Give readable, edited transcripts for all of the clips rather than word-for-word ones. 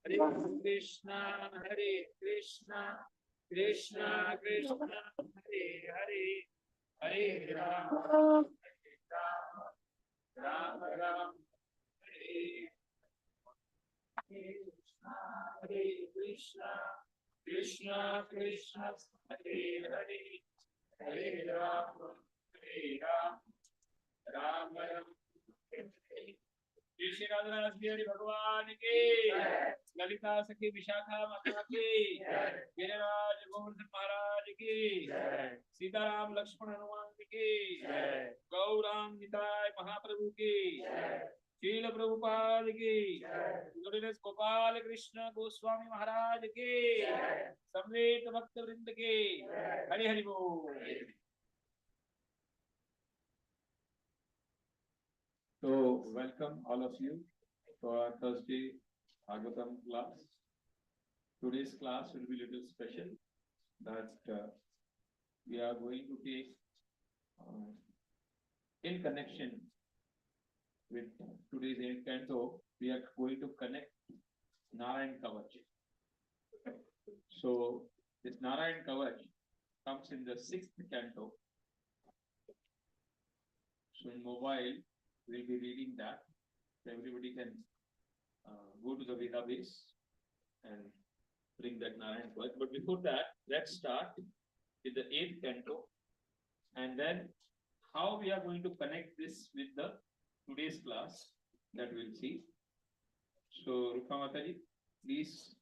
Hare Krishna, Hare Krishna, Krishna Krishna, Hare Hare, Hare Ram, Ram Ram, Hare Krishna, Hare Krishna, Krishna Krishna, Hare Hare, Hare Ram, Ram Ram, Shri Radha Hari भगवान के, ललिता सखी विशाखा माता के, गिरिराज गोवर्धन महाराज की, सीताराम लक्ष्मण हनुमान की, गौरांग निताय महाप्रभु की, शील प्रभुपाद की, गोपाल कृष्ण गोस्वामी महाराज के, समेत भक्त वृंद के, हरि हरि बोल। So, welcome all of you to our Thursday Bhagwatam class. Today's class will be a little special, that we are going to take in connection with today's canto, we are going to connect Narayana Kavach. So, this Narayana Kavach comes in the 6th canto. So, in mobile, we'll be reading that, so everybody can go to the database and bring that Narayana Kavach. But before that, let's start with the 8th canto, and then how we are going to connect this with the today's class, that we'll see. So, Rupa Mataji, please.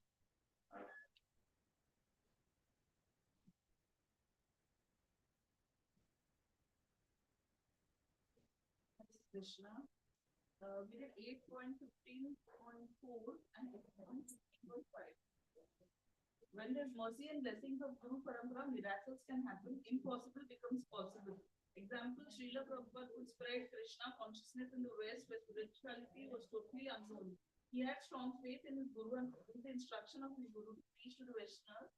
Krishna. We did 8.15.4 and 8.15.5. When there's mercy and blessings of Guru Parampara, miracles can happen. Impossible becomes possible. Example, Srila Prabhupada could spread Krishna consciousness in the West where spirituality was totally unknown. He had strong faith in his Guru and with the instruction of his Guru to teach to the Westerners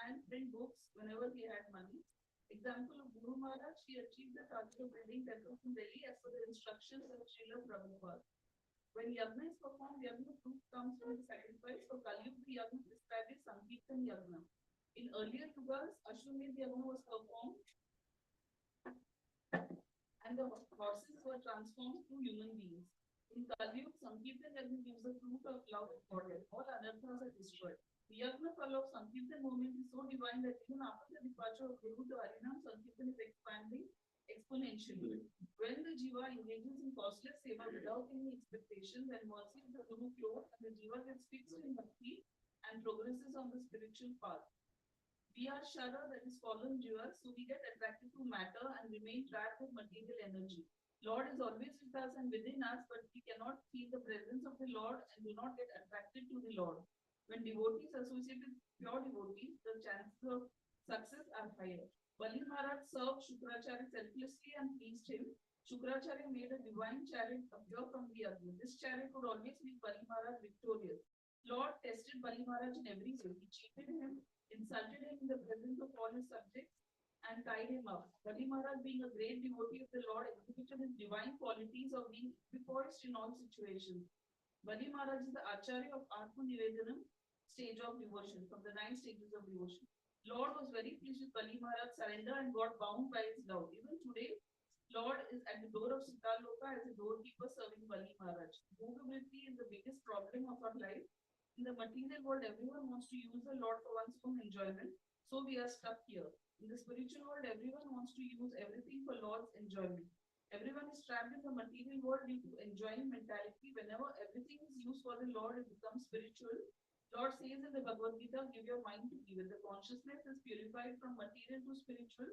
and print books whenever he had money. Example of Guru Maharaj, he achieved the target of building temples in Delhi as per the instructions of Srila Prabhupada. When yagna is performed, yagna fruit comes from the sacrifice. For Kali Yuga, the yagna described as Sankirtan yagna. In earlier yugas, Ashwamedh yagna was performed and the horses were transformed to human beings. In Kali Yuga, Sankirtan yagna gives the fruit of love of Godhead. All anarthas are destroyed. The yagna fal of Sankirtan movement is so divine that even after the departure of Guru, the Harinam Sankirtan is expanding exponentially. When the Jiva engages in costless seva without any expectation, then mercy of the Guru flows and the Jiva gets fixed in bhakti and progresses on the spiritual path. We are Shara, that is fallen Jiva, so we get attracted to matter and remain trapped with material energy. Lord is always with us and within us, but we cannot feel the presence of the Lord and do not get attracted to the Lord. When devotees associate with pure devotees, the chances of success are higher. Bali Maharaj served Shukracharya selflessly and pleased him. Shukracharya made a divine chariot appear from the earth. This chariot could always make Bali Maharaj victorious. Lord tested Bali Maharaj in every way. He cheated him, insulted him in the presence of all his subjects, and tied him up. Bali Maharaj, being a great devotee of the Lord, exhibited his divine qualities of being equipoised in all situations. Bali Maharaj is the Acharya of Atma Nivedanam stage of devotion, from the 9 stages of devotion. Lord was very pleased with Bali Maharaj's surrender and got bound by his love. Even today, Lord is at the door of Sitaloka as a doorkeeper serving Bali Maharaj. Bhogavritti is the biggest problem of our life. In the material world, everyone wants to use the Lord for one's own enjoyment, so we are stuck here. In the spiritual world, everyone wants to use everything for Lord's enjoyment. Everyone is trapped in the material world due to enjoying mentality. Whenever everything is used for the Lord, it becomes spiritual. Lord says in the Bhagavad Gita, give your mind to me. When the consciousness is purified from material to spiritual,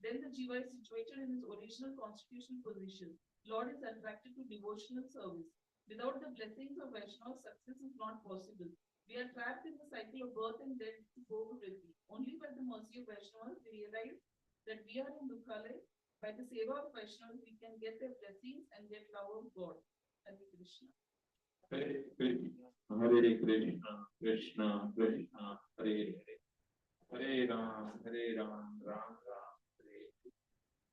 then the Jiva is situated in his original constitutional position. Lord is attracted to devotional service. Without the blessings of Vaishnava, success is not possible. We are trapped in the cycle of birth and death to go to Vritti. Only by the mercy of Vaishnavas, we realize that we are in Dukhalaya. By the seva of Vaishnavas, we can get their blessings and get love of God. Hare Krishna. Hare Krishna, Hare Krishna, Krishna Krishna, Hare Hare, Hare Ram, Ram Ram, Hare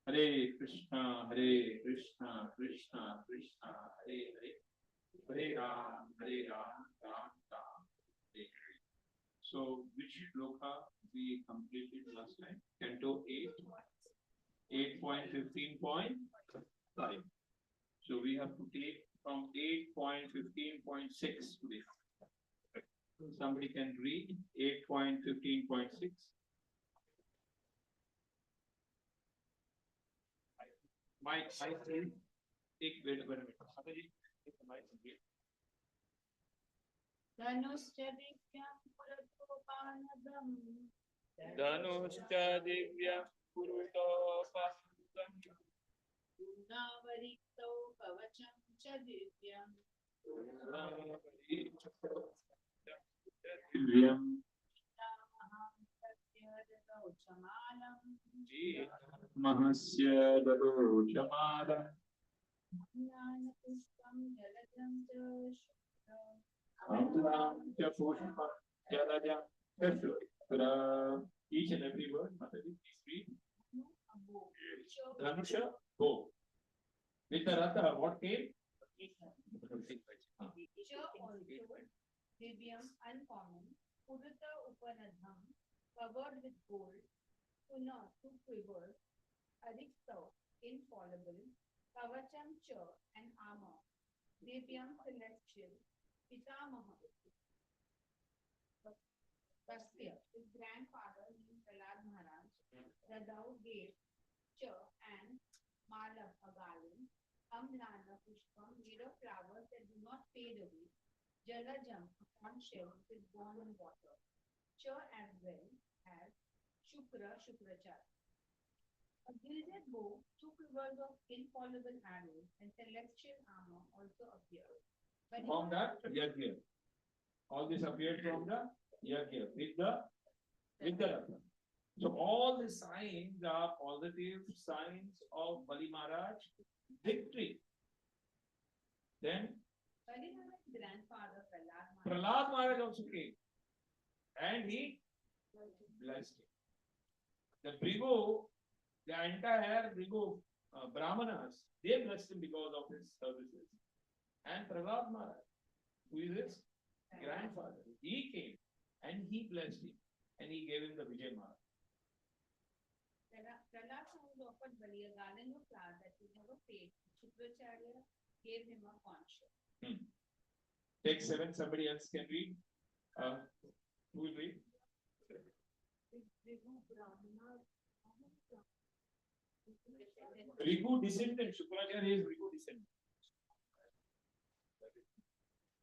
Hare Krishna, Krishna Krishna, Hare Hare, Hare Ram, Ram So which shloka we completed last time? Canto 8, 8.15.5. So we have to take from 8.15.6 today. Somebody can read 8.15.6. Mike, take wait a minute. Somebody take the mic and read. धनुश्च दिव्यं पुरतोपानदम् धनुश्च दिव्यं पुरुतोपानदम् पूर्णावरिक्तौ कवचं च दिव्यम् दिव्यं महस्य दरोचमालम् ज्ञानपुष्पं जलजं च शुभ्रम् अमृतं च पुष्पं जलजं च शुभ्रम्. Each and every word, Mataji, please read. Dhanusha, go. With the Ratha, what came? Divyam uncommon, Purata Upanadham, covered with gold, Puna two quivers, Adiktav infallible, Kavacham cha and armor, Divyam celestial, Pitamaha. Tasya, his grandfather named Prahlad Maharaj, Radau gave cha and Malam a garland, Amlana Pushpam made of flowers that do not fade away, Jalajam a pond shell which is born in water, cha as well as Shukracharya. A gilded bow, two quivers of infallible arrows, and celestial armor also appeared. But From that yajna. All this appeared from the yajna with the Ratha. So all the signs are positive signs of Bali Maharaj victory. Then Bali Maharaj's grandfather Prahlad Prahlad Maharaj also came and he blessed him. The Brigu, the entire Brigu Brahmanas, they blessed him because of his services. And Prahlad Maharaj, who is his grandfather, he came and he blessed him and he gave him the Vijay Mala. Prahlad Maharaj offered Bali a garland of flowers that would never fade. Shukracharya gave him a conch. Take 7, somebody else can read. Who will read? Rigu descendant, Shukracharya is Rigu descendant.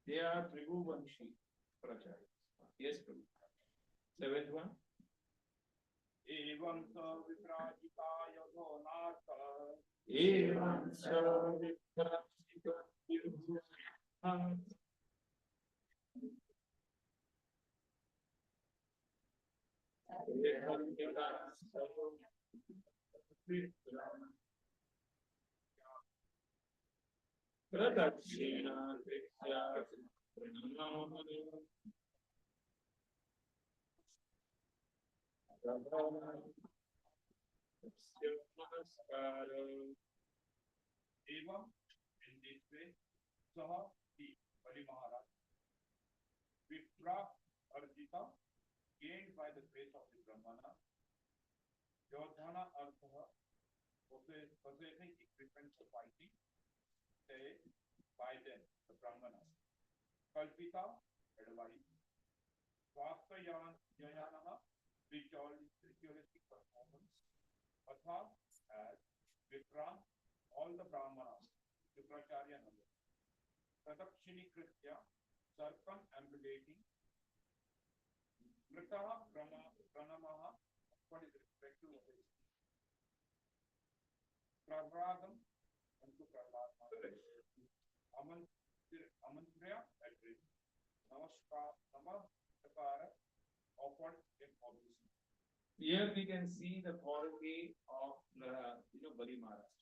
They are Rigu Vanshi Shukracharya. Yes, Prabhu. 7th one. एवं स विप्राजिताय भोनाथ एवं स विप्राजिताय प्रदक्षिणा एवं in this way सह ही बलि महाराज विप्रा Arjita gained by the grace of the Brahmana योद्धना earth possessing equipment for fighting say by them the Brahmana kalpita advice Vastayan Jayanaha ritualistic performance Atha as Vipra all the Brahmanas Shukracharya number Pradakshini Kritya circumambulating Mritaha Pranamaha what is respective of his Pravradam unto Prahlad Amantriya address Namaskara offered in obedience. Here we can see the quality of Bali Maharaj.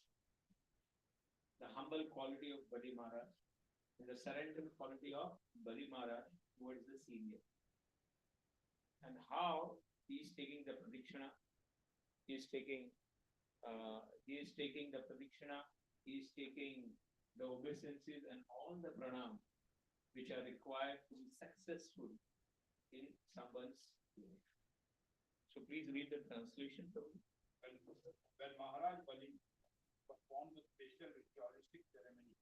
The humble quality of Bali Maharaj and the surrender quality of Bali Maharaj towards the senior. And how he is taking the pradikshana, he is taking the pradikshana, he is taking the obeisances and all the pranam which are required to be successful in someone's. So please read the translation for me. When Maharaj Bali performed the special ritualistic ceremony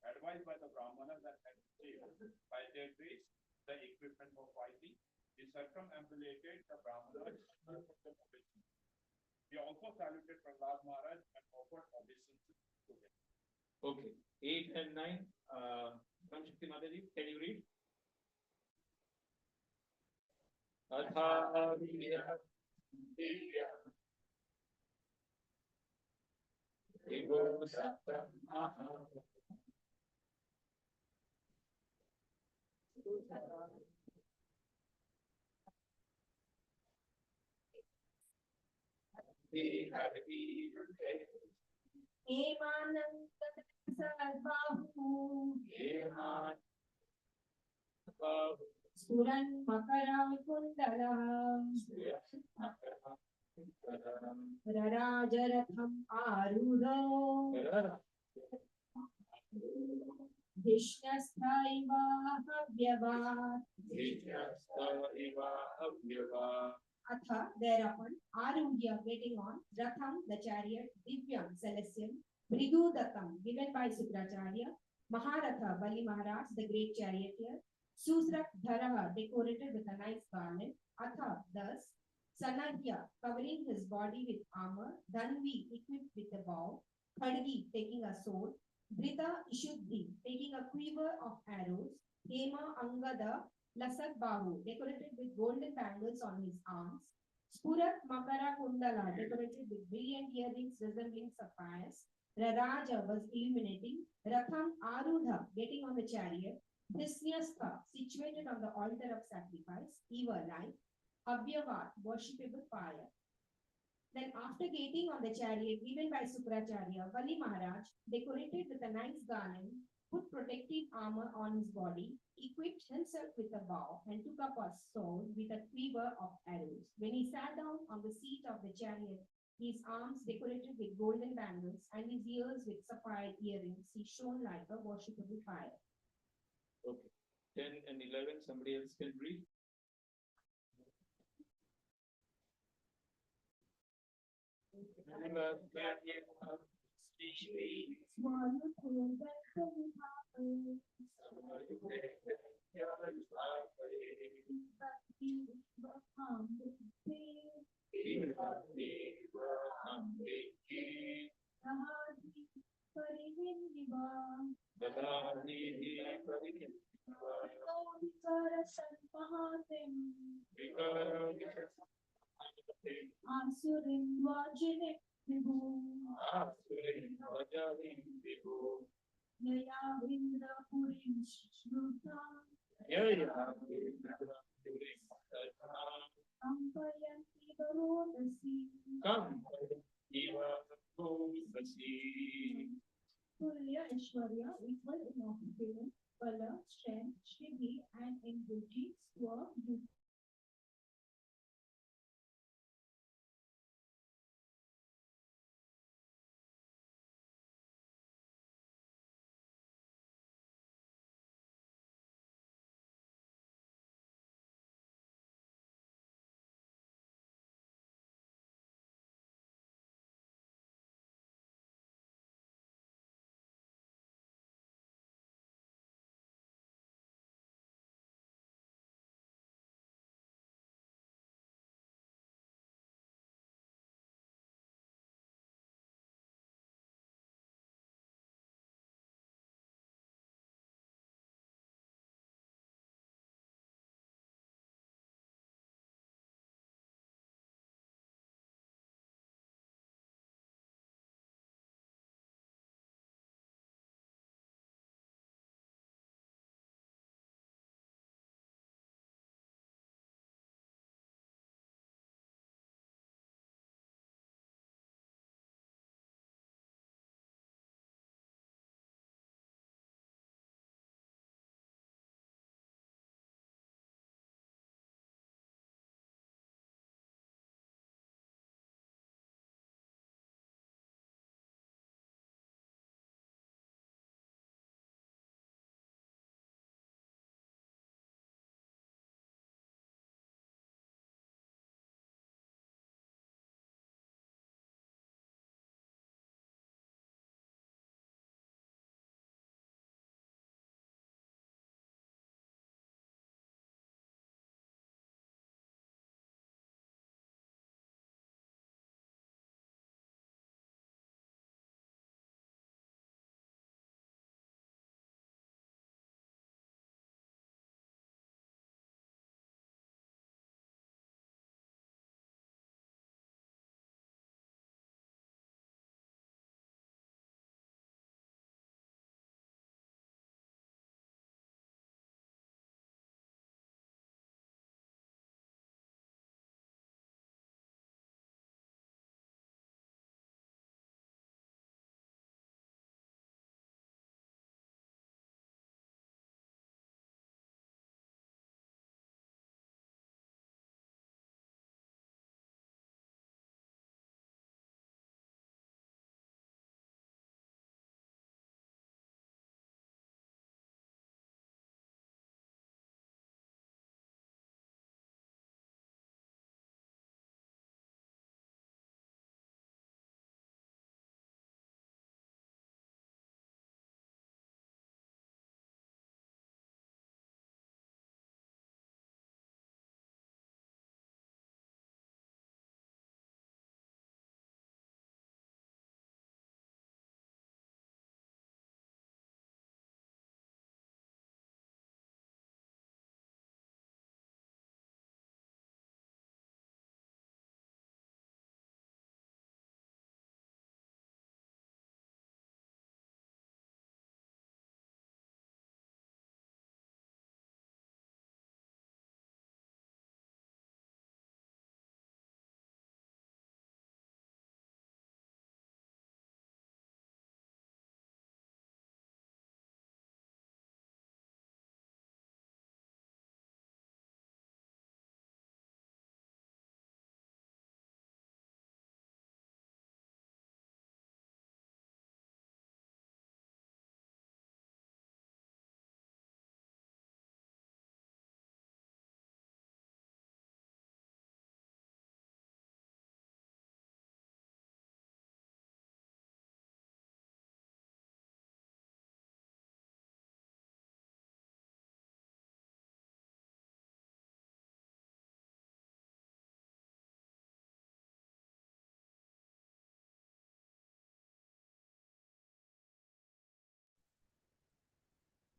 advised by the Brahmanas and had received by their grace the equipment for fighting, he circumambulated the Brahmanas from the obeisance. He also saluted Prahlad Maharaj and offered obeisances to him. Okay, 8 and 9. Ramshakti Mataji, can you read? Suran Makara Kundala Rarajaratham Arudo Vishnasthaiva Havyavat Atha, thereupon, Arudhya getting on, Ratham, the chariot, Divyam, celestial, Bridudatam, given by Sukracharya, Maharatha, Bali Maharaj, the great charioteer, Susrak Dharaha, decorated with a nice garland, Atha, thus, Sanadhya, covering his body with armor, Dhanvi, equipped with a bow, Khadgi, taking a sword, Drita Ishuddhi, taking a quiver of arrows, Hema Angada, Lasat Bahu, decorated with golden bangles on his arms, Spurat Makara Kundala, decorated with brilliant earrings resembling sapphires, Raraja was illuminating, Ratham Arudha, getting on the chariot, Dhisnyastha, situated on the altar of sacrifice, Eva like, Abhyavat, worshipable fire. Then after getting on the chariot given by Sukracharya, Bali Maharaj, decorated with a nice garland, put protective armor on his body, equipped himself with a bow, and took up a sword with a quiver of arrows. When he sat down on the seat of the chariot, his arms decorated with golden bangles, and his ears with sapphire earrings, he shone like a worshipable fire. Okay. 10 and 11, somebody else can read. Asurin Vajine Vibhu Yaya Vindra Purim Shruta Ampayanti Varodasi Tulya Aishwarya, equal in opulence, color, strength, Shrivi, and in beauty, Swa,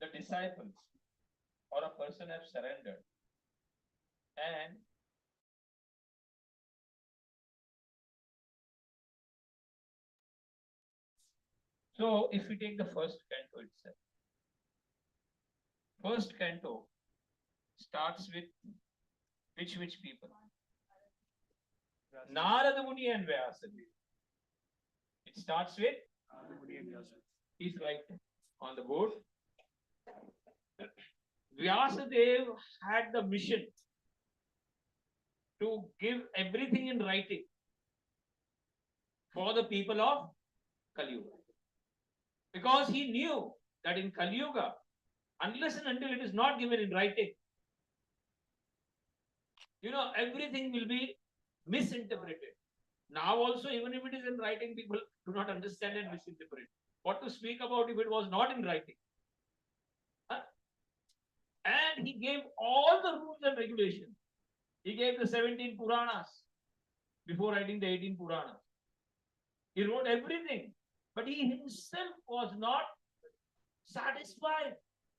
the disciples or a person have surrendered, and so if we take the first canto itself, first canto starts with which people? Narada Muni and Vyasadeva. It starts with, he's right on the board. Vyasadeva had the mission to give everything in writing for the people of Kali Yuga. Because he knew that in Kali Yuga, unless and until it is not given in writing, everything will be misinterpreted. Now also, even if it is in writing, people do not understand and misinterpret. What to speak about if it was not in writing? And he gave all the rules and regulations. He gave the 17 Puranas before writing the 18 Puranas. He wrote everything. But he himself was not satisfied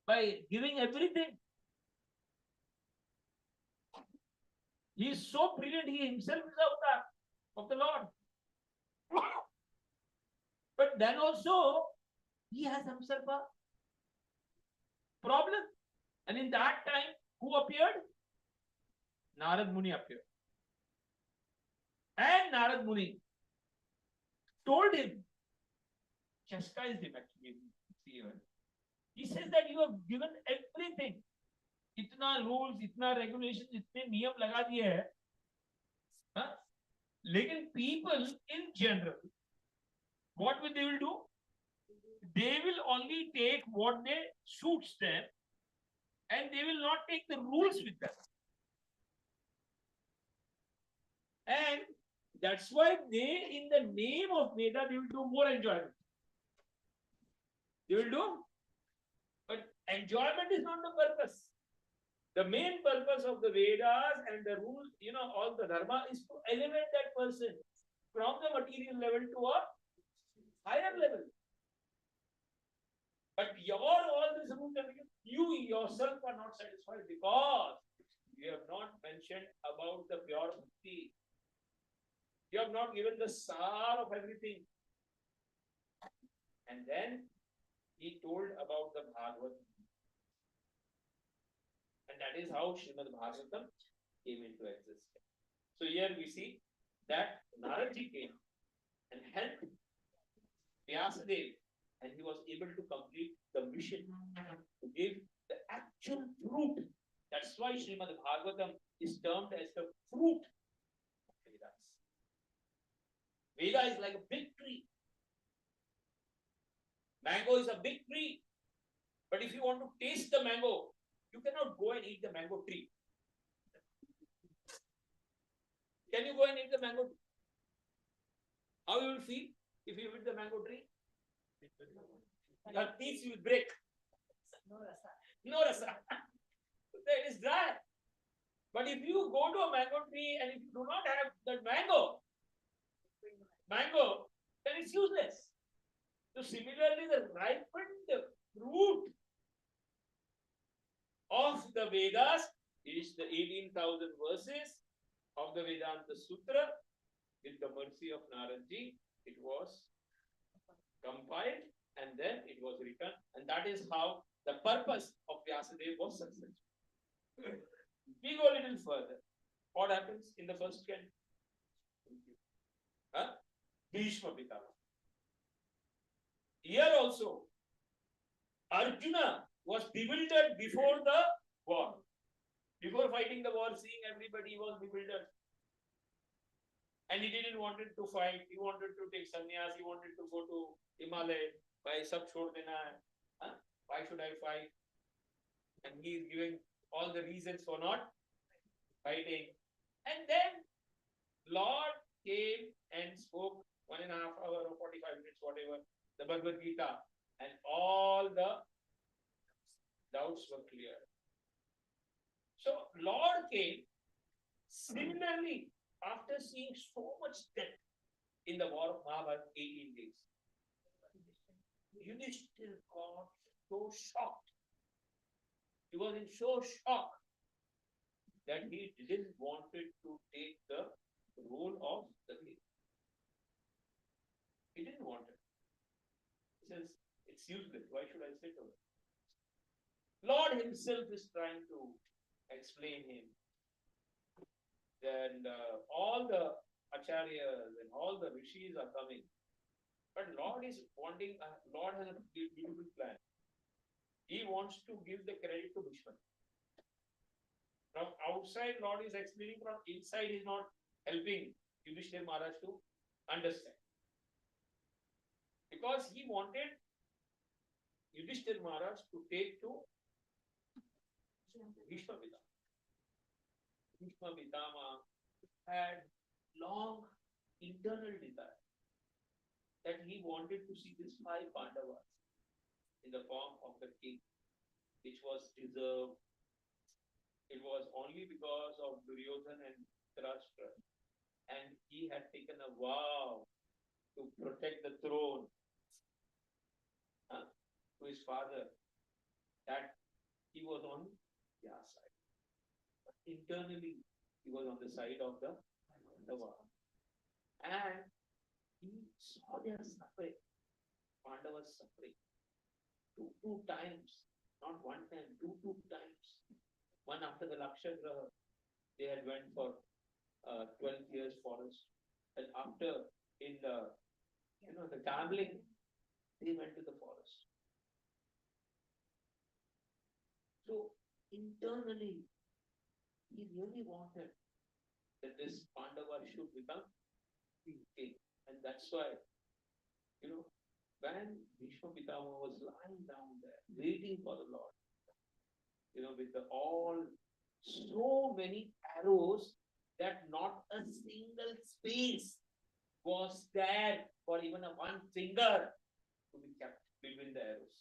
by giving everything. He is so brilliant, he himself is avatar of the Lord. But then also, he has himself a problem. And in that time, who appeared? Narad Muni appeared. And Narad Muni told him, chastised him actually. He says that you have given everything. इतना rules, इतना regulations, इतने नियम लगा दिए हैं. लेकिन people in general, what they will do? They will only take what they suits them, and they will not take the rules with them. And that's why they, in the name of Veda, they will do more enjoyment. They will do, but enjoyment is not the purpose. The main purpose of the Vedas and the rules, all the dharma is to elevate that person from the material level to a higher level. But all these rules and you yourself are not satisfied because you have not mentioned about the pure bhakti. You have not given the sar of everything. And then he told about the Bhagwatam. And that is how Srimad Bhagwatam came into existence. So here we see that Naradji came and helped Vyasadeva, and he was able to complete the mission to give the actual fruit. That's why Srimad Bhagwatam is termed as the fruit of Vedas. Veda is like a big tree. Mango is a big tree. But if you want to taste the mango, you cannot go and eat the mango tree. Can you go and eat the mango tree? How you will feel if you eat the mango tree? Your teeth will break. No rasa. It is dry. But if you go to a mango tree and if you do not have that mango, then it's useless. So similarly, the ripened fruit of the Vedas is the 18,000 verses of the Vedanta Sutra. With the mercy of Naradji, it was compiled and then it was written, and that is how the purpose of Vyasadeva was successful. We go a little further. What happens in the first canto? Bhishma Pitama. Here also, Arjuna was bewildered before the war. Before fighting the war, seeing everybody was bewildered. And he didn't want to fight. He wanted to take sannyas. He wanted to go to Himalaya. Why sab chhod dena hai? Why should I fight? And he is giving all the reasons for not fighting. And then Lord came and spoke 1.5 hours or 45 minutes, whatever, the Bhagavad Gita, and all the doubts were clear. So Lord came similarly after seeing so much death in the war of Mahabharata 18 days. Yudhishthira got so shocked He was in so shock that he didn't wanted to take the role of the king. He didn't want it. He says, it's useless. Why should I sit over? Lord himself is trying to explain him. And all the acharyas and all the rishis are coming. But Lord is wanting, Lord has a beautiful plan. He wants to give the credit to Bhishma. From outside, Lord is explaining. From inside, he is not helping Yudhishthira Maharaj to understand. Because he wanted Yudhishthira Maharaj to take to Bhishma Pitama. Bhishma Pitama had long internal desire that he wanted to see these 5 Pandavas in the form of the king, which was deserved. It was only because of Duryodhana and Dhritarashtra, and he had taken a vow to protect the throne to his father, that he was on their side. But internally, he was on the side of the Pandava. And he saw their suffering, Pandavas suffering. Two times, not one time, two times. One after the Lakshagraha, they had went for 12 years forest. And after, in the gambling, they went to the forest. So, internally, he really wanted that this Pandava should become king. And that's why, when Bhishma Pitama was lying down there, waiting for the Lord, with so many arrows that not a single space was there for even one finger to be kept between the arrows.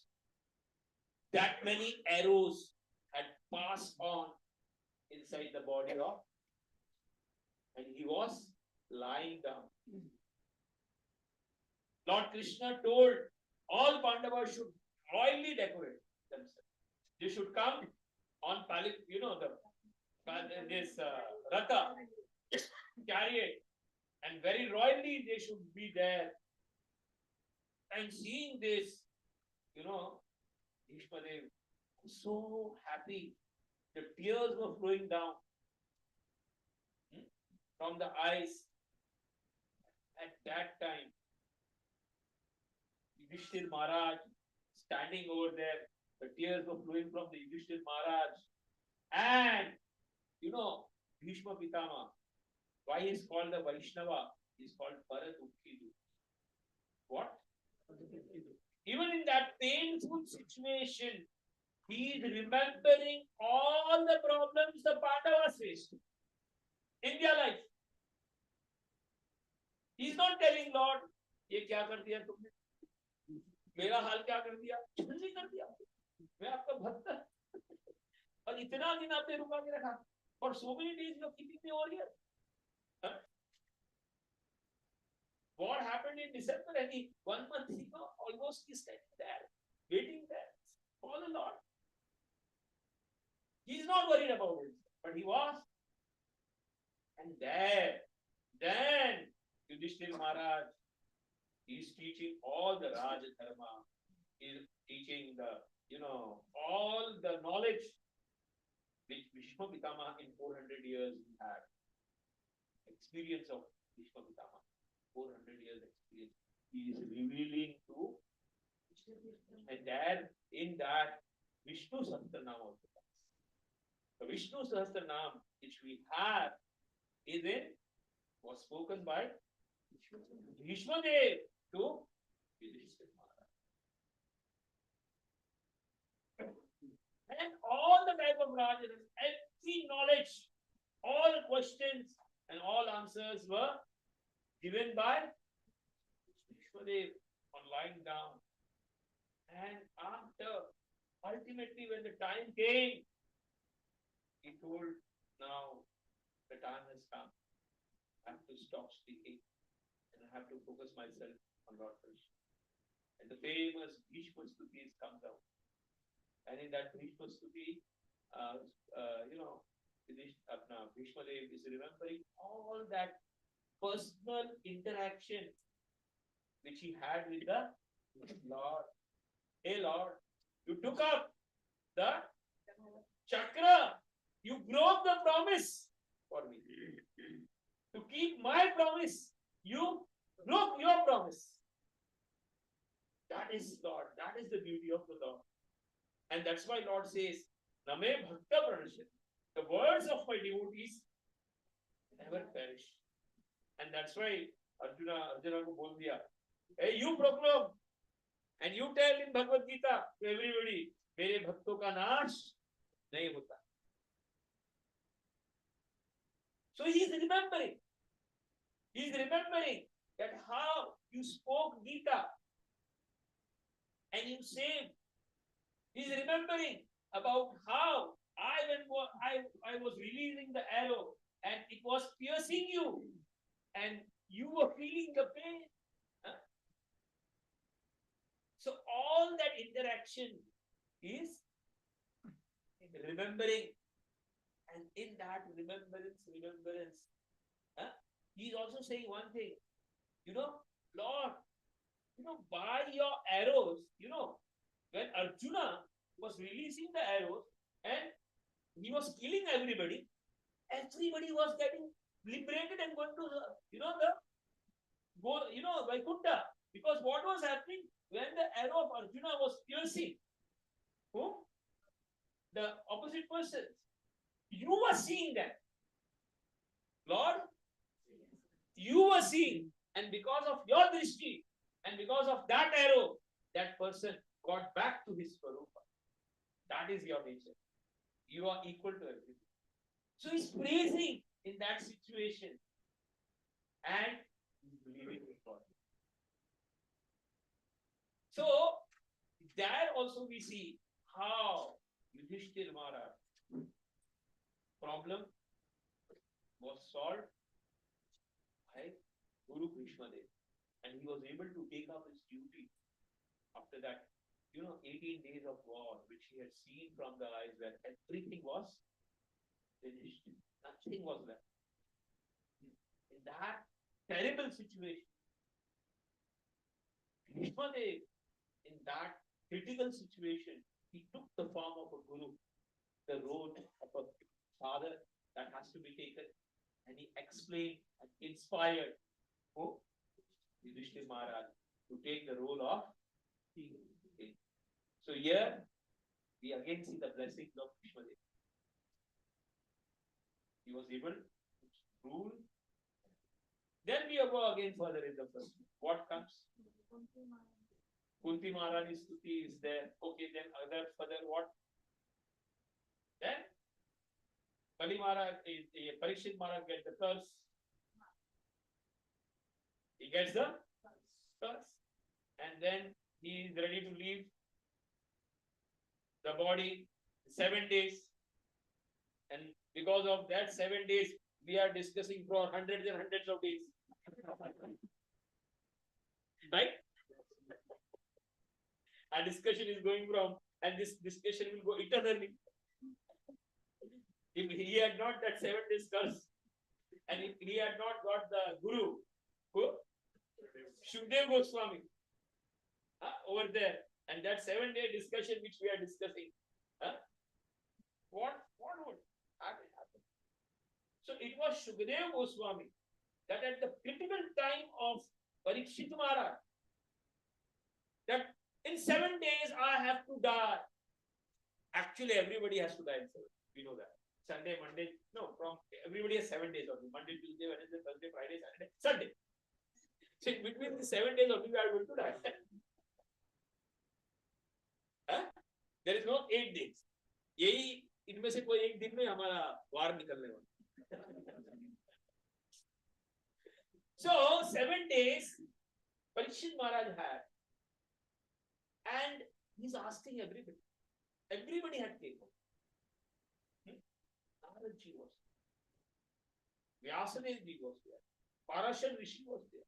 That many arrows had passed on inside the body of, and he was lying down. Lord Krishna told all Pandavas should royally decorate themselves. They should come on this Ratha chariot, and very royally they should be there. And seeing this, Bhishma Dev was so happy. The tears were flowing down from the eyes. At that time, Yudhishthira Maharaj standing over there, the tears were flowing from the Yudhishthira Maharaj. And, Bhishma Pitama, why he is called the Vaishnava? He is called Paradukhidu. What? Even in that painful situation, he is remembering all the problems the Pandavas faced in their life. He is not telling Lord, ये क्या कर दिया तुमने? मेरा हाल क्या कर दिया? कुछ नहीं कर दिया. मैं आपका भक्त और इतना दिन आपने रुका के रखा. For so many days you are keeping me over here. Huh? What happened in December? And 1 month, almost he standing there, waiting there for the Lord. He is not worried about it, but he was. And then Yudhishthira Maharaj is teaching all the Raja Dharma. He is teaching all the knowledge which Bhishma Pitama in 400 years he had. Experience of Bhishma Pitama. 400 years experience. He is revealing to, and there in that Vishnu Sahasranam also comes. The Vishnu Sahasranam which we have was spoken by Bhishma Dev to Yudhishthira Maharaj. And all the type of Rajas, every knowledge, all questions and all answers were given by Bhishma Dev on lying down. And ultimately when the time came, he told, now the time has come. I have to stop speaking and I have to focus myself on Lord Krishna. And the famous Bhishma Stuti comes out. And in that Bhishma Stuti, you know, Bhishma Dev is remembering all that personal interaction which he had with the Lord. Hey Lord, you took up the chakra, you broke the promise for me. To keep my promise, you broke your promise. That is Lord, that is the beauty of the Lord. And that's why Lord says, Name Bhakta Pranashat. The words of my devotees never perish. And that's why Arjuna ko bol diya, hey, you proclaim and you tell in Bhagavad Gita to everybody, मेरे भक्तों का नाश नहीं होता. So he is remembering. He is remembering that how you spoke Gita and you saved. He is remembering about how I was releasing the arrow and it was piercing you and you were feeling the pain. So all that interaction is remembering, and in that remembrance, he is also saying one thing, Lord, by your arrows, when Arjuna was releasing the arrows and he was killing everybody was getting liberated and going to Vaikuntha. Because what was happening when the arrow of Arjuna was piercing whom? The opposite person. You were seeing that. Lord, you were seeing, and because of your drishti and because of that arrow, that person got back to his swarupa. That is your nature. You are equal to everything. So he's praising in that situation and he's believing in God. So there also we see how Yudhishthira Maharaj problem was solved by Guru Bhishma Dev, and he was able to take up his duty after that 18 days of war which he had seen from the eyes where everything was finished, nothing was left. In that terrible situation, Bhishma Dev, in that critical situation, he took the form of a guru, the role of a father that has to be taken, and he explained and inspired Yudhishthira Maharaj to take the role of king. So here we again see the blessings of Bhishma Dev. He was able to rule. Then we go again further in the first. What comes? Kunti Maharani's stuti is there. Okay, then other further what? Then Bali Maharaj, Parikshit Maharaj gets the curse. He gets the curse. And then he is ready to leave the body 7 days. And because of that 7 days, we are discussing for hundreds and hundreds of days. Right? Our discussion is going from, and this discussion will go eternally. If he had not that 7 days curse, and if he had not got the Guru, who? Shukdev Goswami, over there, and that 7-day discussion which we are discussing, what would happen? So it was Shukdev Goswami that at the critical time of Parikshit Maharaj, that in 7 days I have to die. Actually, everybody has to die in 7. We know that. Sunday, Monday, no, from everybody has 7 days only. Monday, Tuesday, Wednesday, Thursday, Friday, Saturday, Sunday. So in between the 7 days only we are going to die. There is no 8 days. यही इनमें से कोई एक दिन में हमारा वार निकलने वाला. So 7 days Parikshit Maharaj had, and he's asking everybody. Everybody had taken. Narayana was there. Vyasadeva ji was there. Parashar Rishi was there.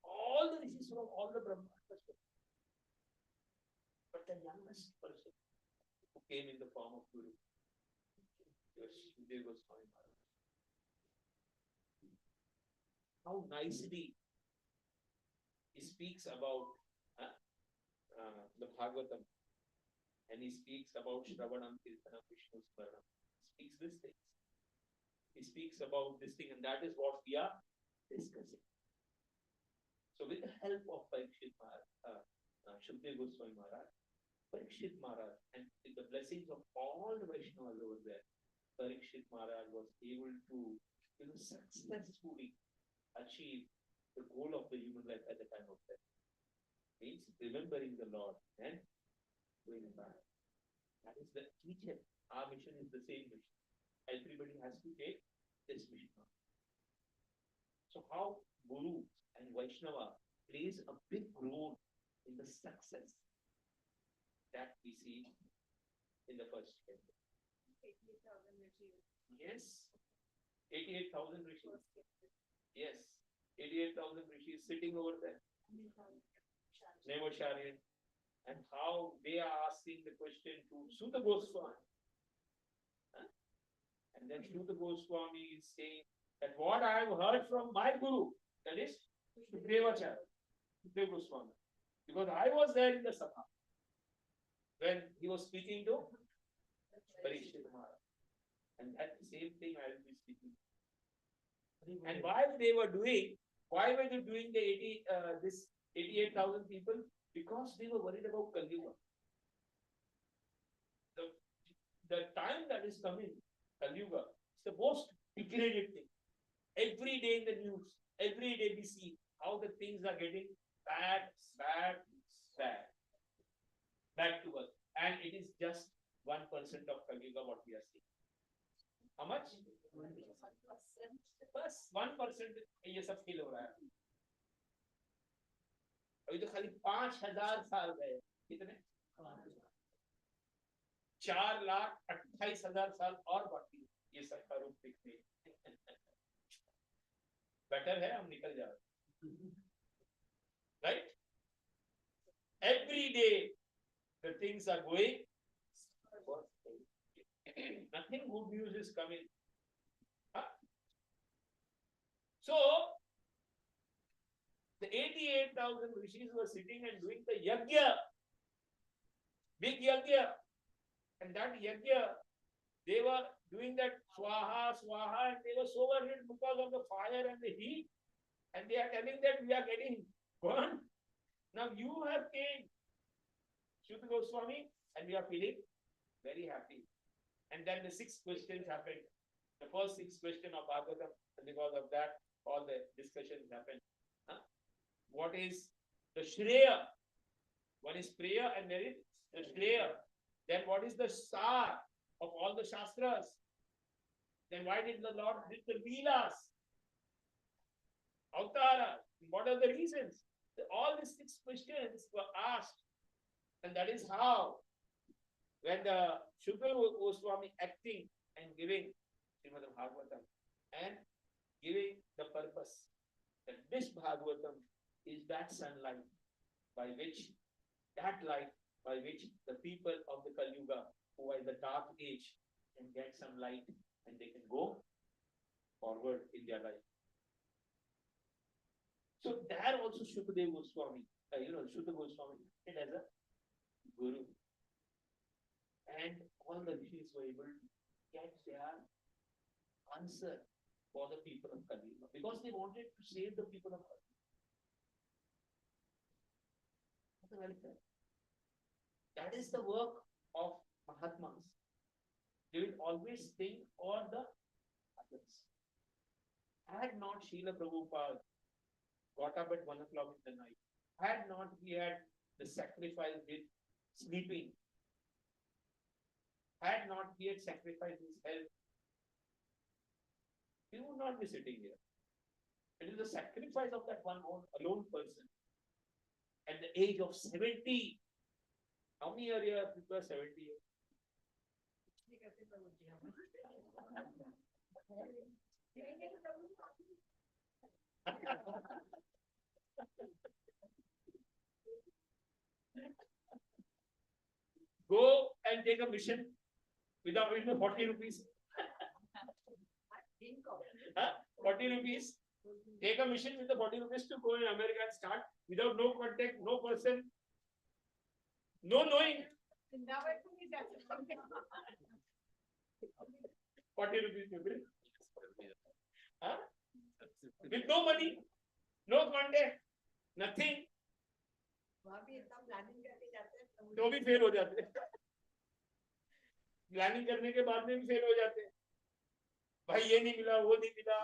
All the rishis from all the Brahmanas were there. But the youngest person who came in the form of Guru, Shukdev Goswami Maharaj. How nicely he speaks about the Bhagwatam, and he speaks about Shravanam, Kirtanam, Vishnu Smaranam. He speaks these things. He speaks about this thing, and that is what we are discussing. So, with the help of Shukdev Goswami Maharaj, Parikshit Maharaj, and with the blessings of all the Vaishnavas over there, Parikshit Maharaj was able to, successfully achieve the goal of the human life at the time of death. Means remembering the Lord and going back. That is the teacher. Our mission is the same mission. Everybody has to take this mission. So how Guru and Vaishnava plays a big role in the success that we see in the first canto. 88,000 rishis. Yes. 88,000 rishis. Yes. 88,000 rishis sitting over there. Nemocharian. And how they are asking the question to Sutta Goswami. And then Sutta Goswami is saying that what I have heard from my Guru, that is Sukadeva Goswami. Because I was there in the Sabha when he was speaking to Parikshit Maharaj. And that same thing I will be speaking. And why were they doing this 88,000 people? Because they were worried about Kali Yuga. The time that is coming, Kali Yuga, is the most degraded thing. Every day in the news, every day we see how the things are getting bad back to us. And it is just 1% of Kali Yuga what we are seeing. How much? 1%. बस 1% ये सब feel हो रहा है. अभी तो खाली 5,000 साल गए. कितने? 4,28,000 साल और बाकी ये सब का रूप दिखने. बेटर है हम निकल जाए. Right? Every day the things are going. Nothing good news is coming. So, the 88,000 rishis were sitting and doing the yajna, big yajna. And that yajna, they were doing that swaha, and they were so worried because of the fire and the heat. And they are telling that we are getting burned. Now you have came, Sutta Goswami, and we are feeling very happy. And then the 6 questions happened. The first 6 questions of Bhagwatam, and because of that, all the discussions happened. What is the Shreya? One is prayer and there is the Shreya. Then what is the Sar of all the Shastras? Then why did the Lord did the Leelas? Avtara. What are the reasons? All these 6 questions were asked. And that is how, when the Sutta Goswami acting and giving Srimad Bhagwatam and giving the purpose that this Bhagwatam is that sunlight by which the people of the Kali Yuga who are in the dark age can get some light and they can go forward in their life. So there also Shukdev Goswami, Sutta Goswami acted as a guru. And all the rishis were able to get their answer for the people of Kali Yuga because they wanted to save the people of Kali Yuga. That is the work of Mahatmas. They will always think for the others. Had not Srila Prabhupada got up at 1 o'clock in the night, had not he had the sacrifice with sleeping, had not he had sacrificed his health, he would not be sitting here. It is the sacrifice of that one alone person. At the age of 70, how many are here? People are 70 years. Go and take a mission without even 40 rupees. Huh? 40 rupees. Take a mission with the 40 rupees to go in America and start without no contact, no person, no knowing. 40 rupees to bring. Huh? With no money, no contact, nothing. तो भी fail हो जाते हैं. Planning करने के बाद में भी फेल हो जाते हैं. भाई ये नहीं मिला, वो नहीं मिला.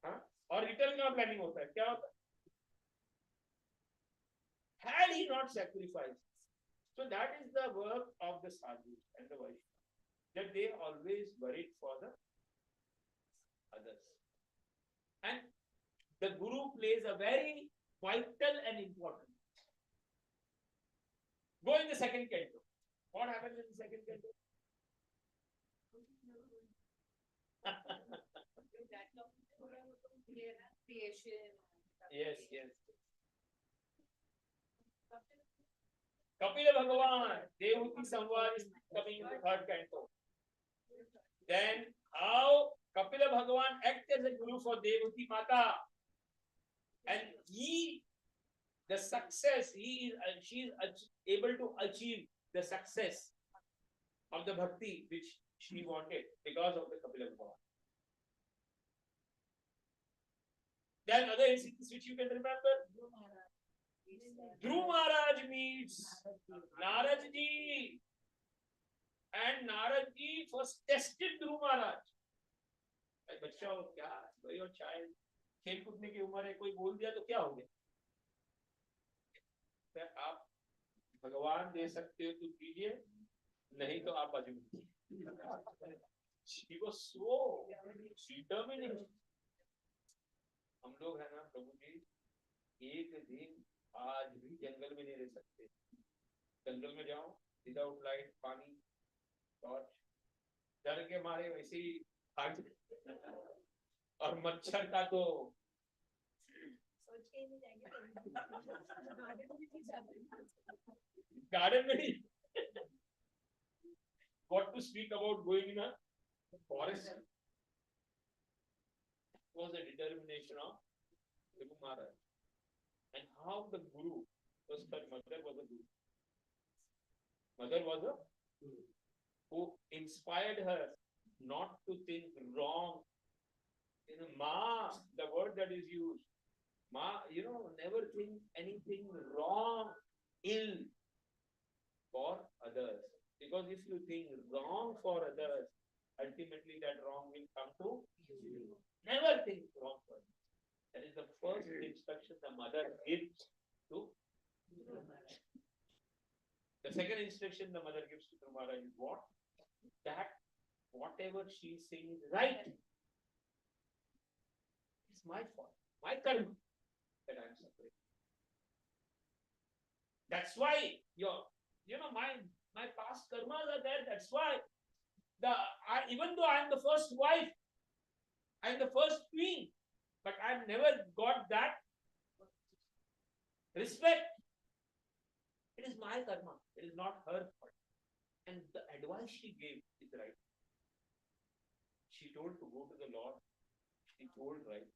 हाँ? और रिटर्न का प्लानिंग होता है. क्या होता है? Had he not sacrificed, so that is the work of the sadhu and the Vaishnava, that they always worried for the others. And the Guru plays a very vital and important. Go in the second canto. What happens in the second canto? Yes, yes. Kapila Bhagavan, Devuti Samvad is coming in the third canto. Then how Kapila Bhagavan acts as a guru for Devuti Mata, and the success she is able to achieve the success of the bhakti which she wanted because of the Kapila Bhagavan. Then other incidents which you can remember. Dhruv Maharaj meets Narad ji, and Narad ji first tested Dhruv Maharaj. बच्चा हो क्या, your child, खेल कूदने की उम्र है, कोई बोल दिया तो क्या हो गया? तो आप भगवान दे सकते हो तो दीजिए, नहीं तो आप बाजू में. He was so determined. हम लोग है ना प्रभु जी, एक दिन आज भी जंगल में नहीं रह सकते. जंगल में जाओ विदाउट लाइट, पानी, टॉर्च, डर के मारे वैसे ही भाग. और मच्छर का तो सोच के नहीं जाएंगे. गार्डन में नहीं. What to speak about going in a forest? Was the determination of Guru Maharaj, and how the Guru was. Her mother was a Guru. Mother was a Guru who inspired her not to think wrong. Ma, the word that is used, Ma, never think anything wrong, ill for others. Because if you think wrong for others, ultimately that wrong will come to you. Never think wrong for others. That is the first instruction the mother gives to Dhruv Maharaj. The second instruction the mother gives to Dhruv Maharaj is what? That whatever she is saying is right. It's my fault, my karma that I am suffering. That's why my past karmas are there. That's why even though I am the first wife, I am the first queen, but I have never got that respect. It is my karma. It is not her fault. And the advice she gave is right. She told to go to the Lord. She told right.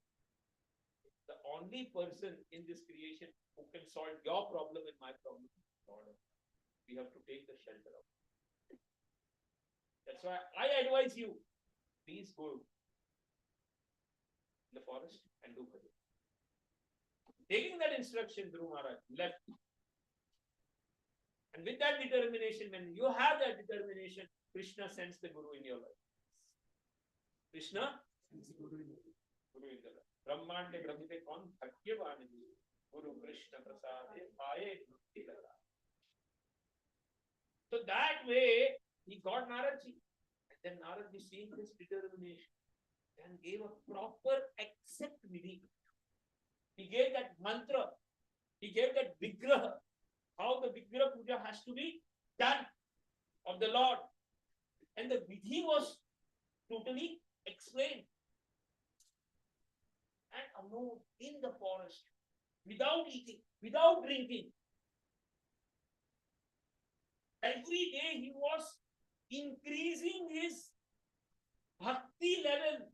The only person in this creation who can solve your problem and my problem is Lord. We have to take the shelter of it. That's why I advise you, please go in the forest and do bhajan. Taking that instruction, Dhruv Maharaj left. And with that determination, when you have that determination, Krishna sends the Guru in your life. Krishna sends the Guru in your life. Brahmande Brahmite kon bhagyavani Guru Krishna prasade aaye bhakti laga. So that way, he got Naradji. And then Naradji, seeing his determination, then gave a proper accept vidhi. He gave that mantra. He gave that vigraha. How the vigraha puja has to be done of the Lord. And the vidhi was totally explained. And alone in the forest, without eating, without drinking, every day he was increasing his bhakti level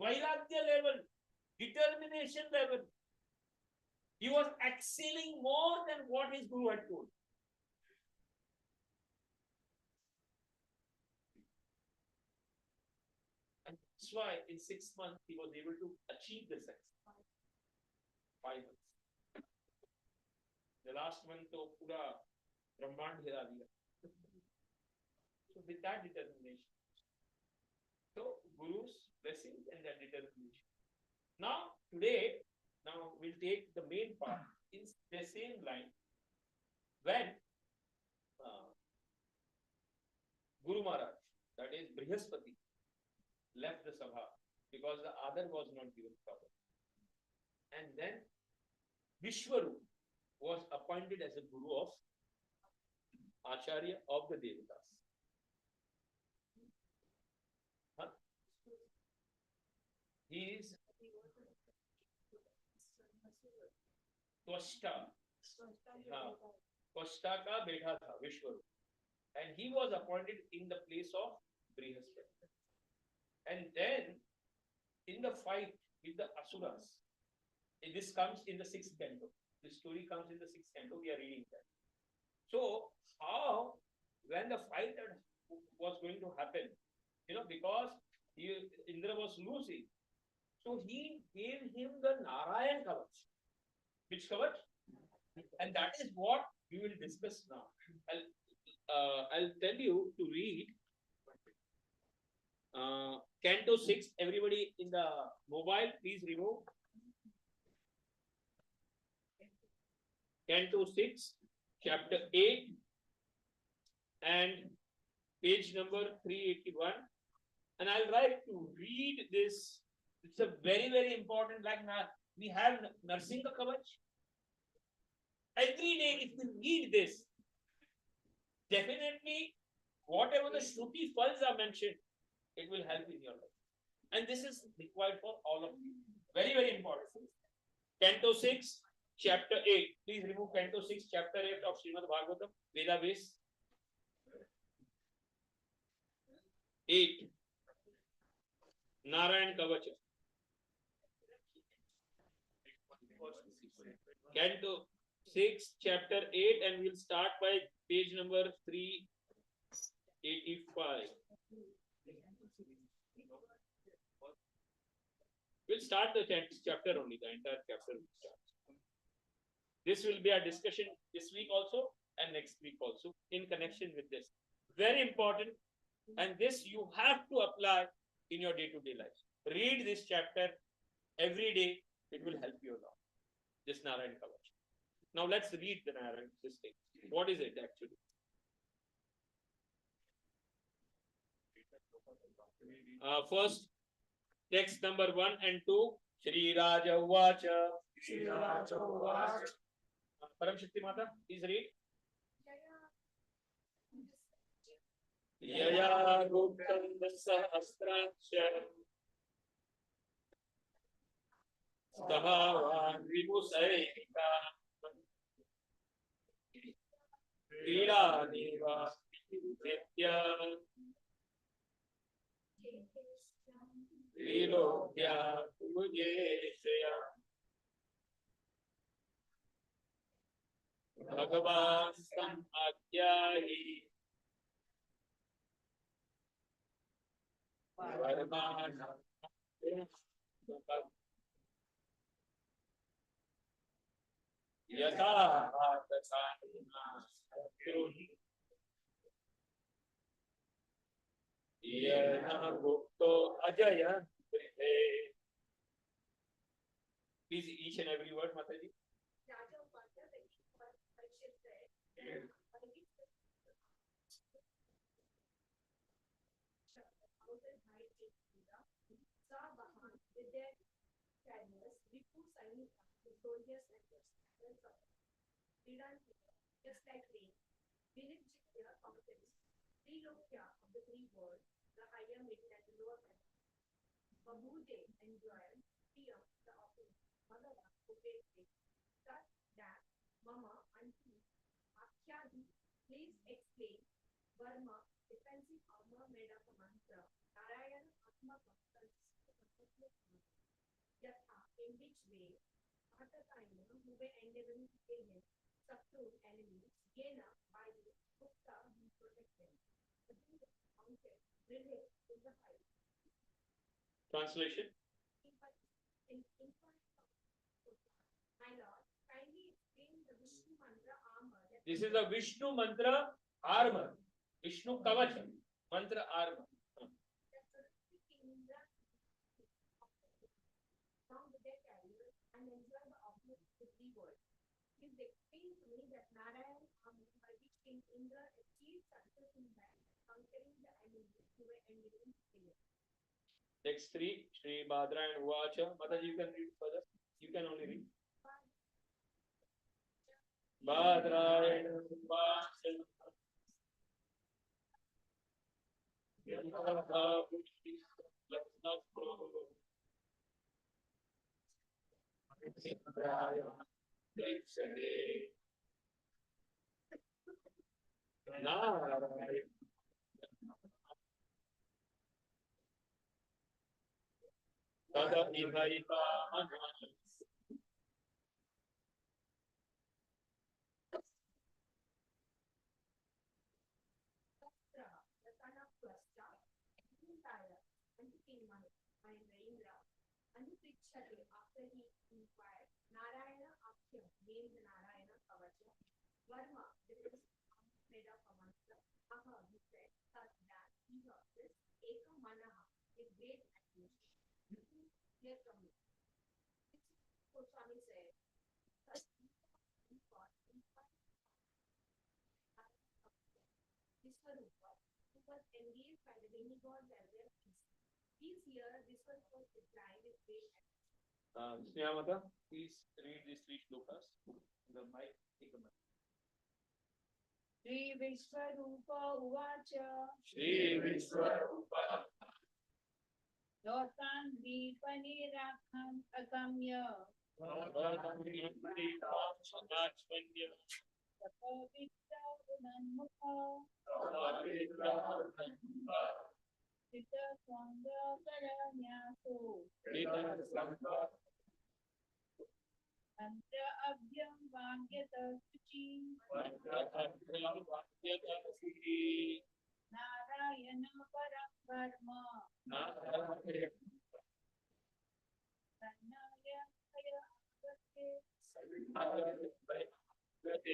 Vairagya level, determination level. He was excelling more than what his guru had told. And that's why in 6 months he was able to achieve this success. 5 months. The last month to pura Brahmand hira diya. So with that determination. So Guru's blessings and that determination. Now today, we'll take the main part in the same line. When Guru Maharaj, that is Brihaspati, left the Sabha because the other was not given power. And then Vishwarup was appointed as a Guru of Acharya of the Devatas. Huh? He is Twashta. Twashta ka betha tha, Vishwarup. And he was appointed in the place of Brihaspati. And then, in the fight with the Asuras, this comes in the 6th canto. The story comes in the 6th canto. We are reading that. So, how, when the fight was going to happen, because Indra was losing, so he gave him the Narayana Kavach. Which Kavach? And that is what we will discuss now. I'll tell you to read Canto 6. Everybody in the mobile, please remove. Canto 6, chapter 8 and page number 381. And I'll like to read this. It's a very, very important, like we have Narsinga Kavach. Every day, if you read this, definitely, whatever the Shruti Phals are mentioned, it will help in your life. And this is required for all of you. Very, very important. Canto 6, chapter 8. Please remove Canto 6, chapter 8 of Srimad Bhagwatam, Veda base. 8. Narayana Kavacha. Canto 6, chapter 8, and we'll start by page number 385. We'll start the chapter only, the entire chapter will start. This will be our discussion this week also and next week also in connection with this. Very important, and this you have to apply in your day-to-day life. Read this chapter every day, it will help you a lot. This Narayana Kavach. Now let's read the Narayana, this thing. What is it actually? First, text number 1 and 2. Shri Raja Uvacha. Shri Raja Uvacha. Param Shakti Mata, please read. Yaya Guptam Sahasraksha Sahavan Vimusaika Ira Neva Nitya Vilokya Pujeshaya Bhagavan Samadhyahi Varmana Yatha Yana Gupto Ajaya. Please, each and every word, Mataji. With their carriers, Vipu Sainika, the soldiers and their standards of Iran, just like rain, Vinipchikya mountains, Trilokya of the three worlds, the higher, middle, and the lower heaven. Babuje and Joel, Priya, the office, Madhava, who gave it, Tat, that, Mama, and P. Akhyadi, please explain. Burma, defensive armor made of a mantra. Narayana, Atma, Yatha, in which way, Bhatakaina, who were endeavoring to kill him, subdued enemies, Yena, by which Gupta he protected. The king mounted, brilliant in the fight. Translation. My lord, kindly explain the Vishnu mantra armor. This is the Vishnu mantra armor. Vishnu Kavach mantra armor. From the dead carriers and enjoy the objects of the three worlds. Please explain to me that Narayan army by which King Indra achieved success in battle, conquering the enemies who were endeavoring to kill him. Text 3, Shri Badrayan Uvacha. Mataji, you can read further. You can only read. Badrayan Uvacha. The son of Twasta, Tara, and King Indra, and Pritchade after he inquired, Narayana Akshya named Narayana Kavacha, Varma, this is made of a mantra, Aha, he said, such that he this Eka Manaha, with great accuracy. Hear from me. Goswami said, such Vishwarupa, who was engaged by the demigods and their priests. Please hear this was replied with great accuracy. Snyamata, please read these three shlokas. The mic, take a mic. Shri Vishwarupa Uvacha Shri Vishwarupa. Lokan Dipanirakam Akamya Sapavitra Unanmukha Sita Swanga Karanyaso Mantra Abhyam Vagyata Suchi Narayana Param Karma Sanaya Kaya Agate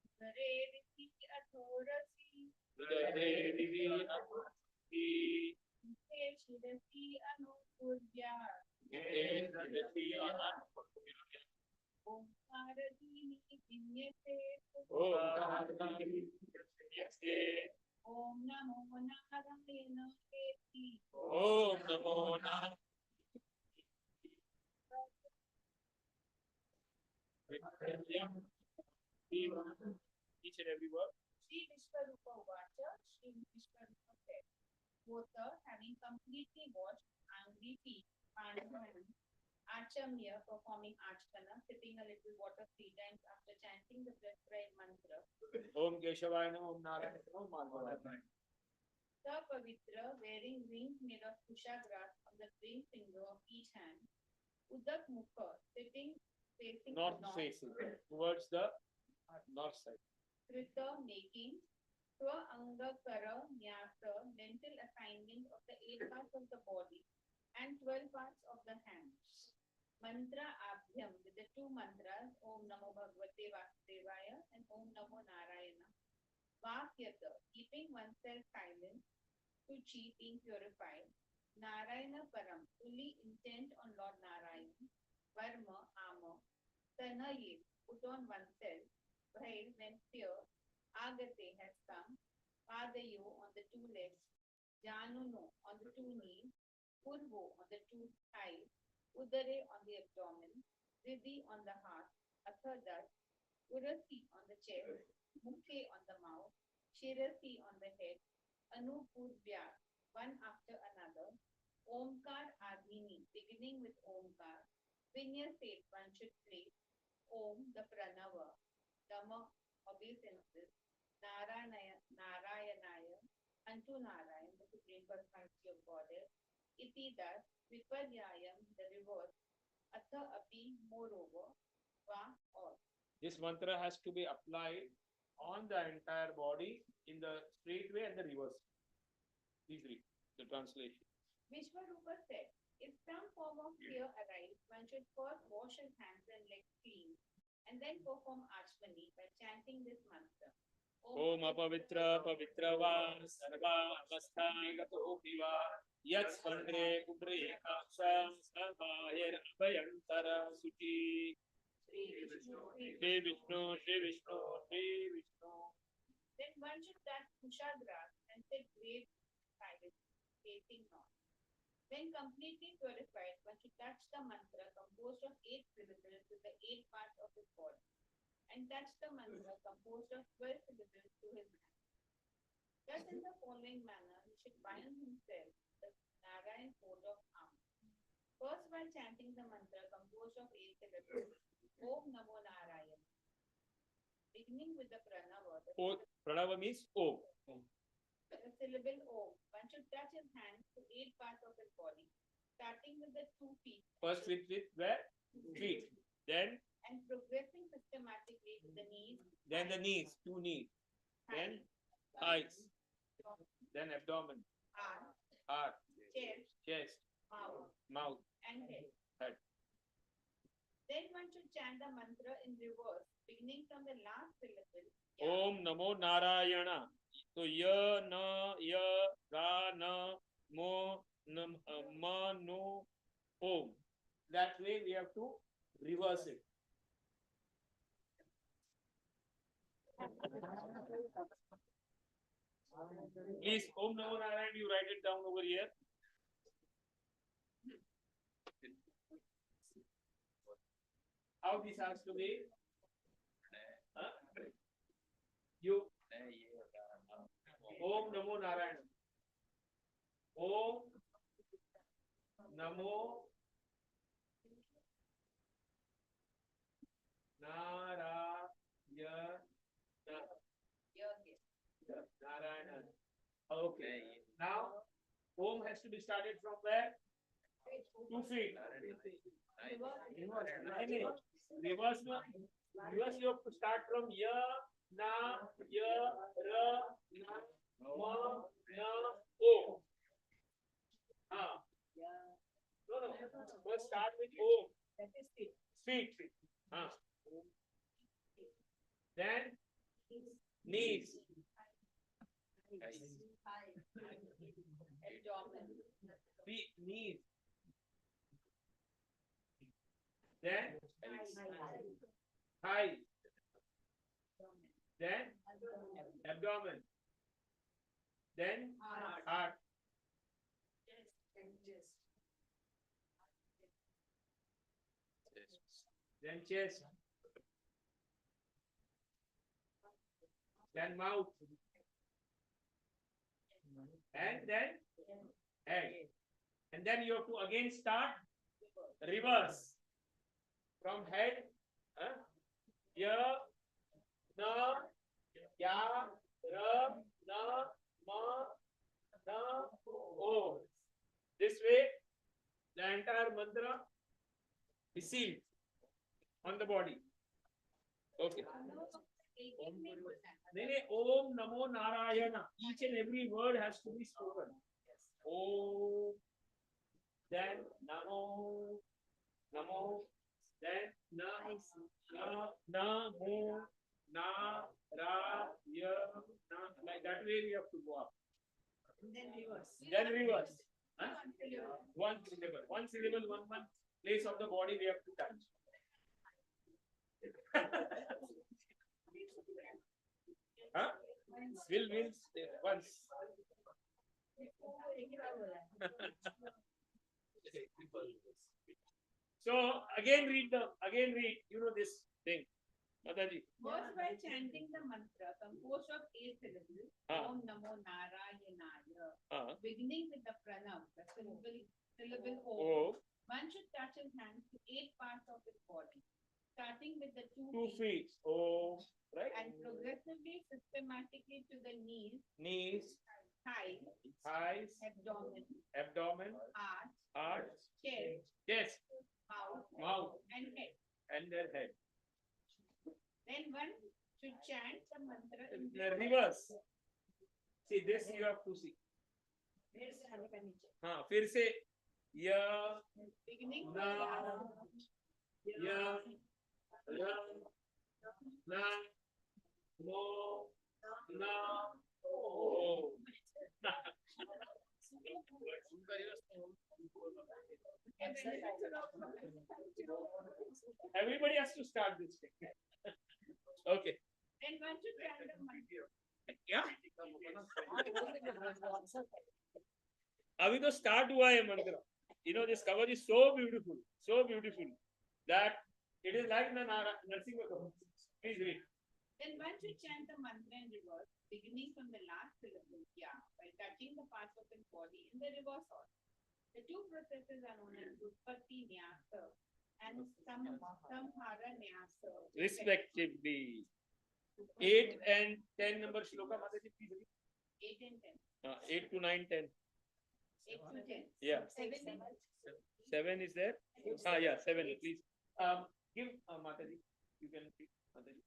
Hare Riti Athorasi Shirasi Anupurya Om Paradini Vinyate Om Namo Narayana Keti Om Namo Narayana. Each and every word. Shri Vishwarupa Vacha, Shri Vishwarupa said, Water having completely washed angry feet, Pandavans, Achamya performing Archana, sipping a little water 3 times after chanting the prescribed mantra, Om Keshavaya Namo, Om Narayana Namo, Om Madhavaya Namo. Sapavitra wearing rings made of kusha grass on the ring finger of each hand, Udak Mukha sitting facing North north, facing, towards the north side. Krita making Swa Anga Kara Nyasa mental assignment of the 8 parts of the body and 12 parts of the hands. Mantra Abhyam with the 2 mantras Om Namo Bhagavate Vasudevaya and Om Namo Narayana. Vakyata keeping oneself silent, Suchi being purified, Narayana Param fully intent on Lord Narayana, Varma armor, Tanaye put on oneself, Bhai when fear, Agate has come, Padayo on the 2 legs, Januno on the 2 knees, Purvo on the 2 thighs, Udare on the abdomen, Riddhi on the heart, Athadas, Urasi on the chest, Mukhe on the mouth, Shirasi on the head, Anupurvya, one after another, Omkar Adhini, beginning with Omkar, Vinyasate, one should place, Om, the Pranava, Dhamma, obeisances, Narayanaya, unto Narayana, the Supreme Personality of Godhead, iti that viparyayam, the reverse, atha api, moreover, va or. This mantra has to be applied on the entire body in the straight way and the reverse. Please read the translation. Vishwarupa said, if some form of fear arise, one should first wash his hands and legs clean, and then perform Achmani by chanting this mantra. Om apavitra pavitrava sarva avasthanagato viva yat spandre kubre kaksha sarvahir abhayantara suchi. Shri Vishnu, Shri Vishnu, Shri Vishnu. Then one should touch Kushagras and sit grave silence, facing north. When completely purified, one should touch the mantra composed of 8 syllables with the 8 parts of his body, and touch the mantra composed of 12 syllables to his hand. Thus, in the following manner, he should bind himself the Narayan fold of arms. First, while chanting the mantra composed of 8 syllables, Om Namo Narayana. Beginning with the pranava, Pranava means Om. the syllable Om, one should touch his hands to 8 parts of his body, starting with the 2 feet. First with where? Feet. Then And progressing systematically to the knees. the knees, 2 knees. Then thighs. Then abdomen, heart, chest, mouth, and head. head. Then one should chant the mantra in reverse, beginning from the last syllable. Om Namo Narayana. So ya na ya ra na mo nam ma no Om. That way we have to reverse it. Please, Om Namo Narayana, you write it down over here. How this has to be? Huh? You. Om Namo Narayana. Om Namo Narayana. Okay. Now, Om has to be started from where? 2 feet. Reverse. Reverse you have to start from ya, na, ya, ra, na, ma, na, o. No. First start with O. Feet. Then knees. Feet, knees. Then thighs. Then abdomen. Then heart. Then chest. Then mouth. And then head. And then you have to again start reverse. From head, ya, na, ya, ra, na, ma, na, o. This way, the entire mantra is sealed on the body. Okay. Om Namo Narayana. Each and every word has to be spoken. Om, then Namo, then na, mo, na, ra, ya, na. Like that way we have to go up. Then reverse. Huh? One syllable, one place of the body we have to touch. Huh? Will once. So again read, you know this thing. Mataji. First, by chanting the mantra composed of 8 syllables, Om Namo Narayana, beginning with the pranav, the syllable Om, one should touch his hands to 8 parts of his body, starting with the 2 feet. Om, right? And progressively, systematically to the knees, thighs, thighs, abdomen, abdomen, heart, heart, chest, chest, mouth, mouth, and head. and their head. Then one should chant the mantra in The reverse. See this you have to see. हाँ फिर से य beginning न य र न no न ओ. Everybody has to start this thing. Okay. then one should chant the mantra. क्या अभी तो स्टार्ट हुआ है मंत्र. You know this Kavach is so beautiful that it is like the nursing Kavach. Please read. Then one should chant the mantra in reverse, beginning from the last syllable ya by touching the parts of the body in the reverse order. The two processes are known as Utpatti Nyasa and Samhara Nyasa. Respectively. 8 and 10 number shloka, Mataji, please read. 8 and 10. 8 to 9, 10. 8 to 10. Yeah. 7 is there? Yeah, 7, please. Give Mataji. You can speak, Mataji.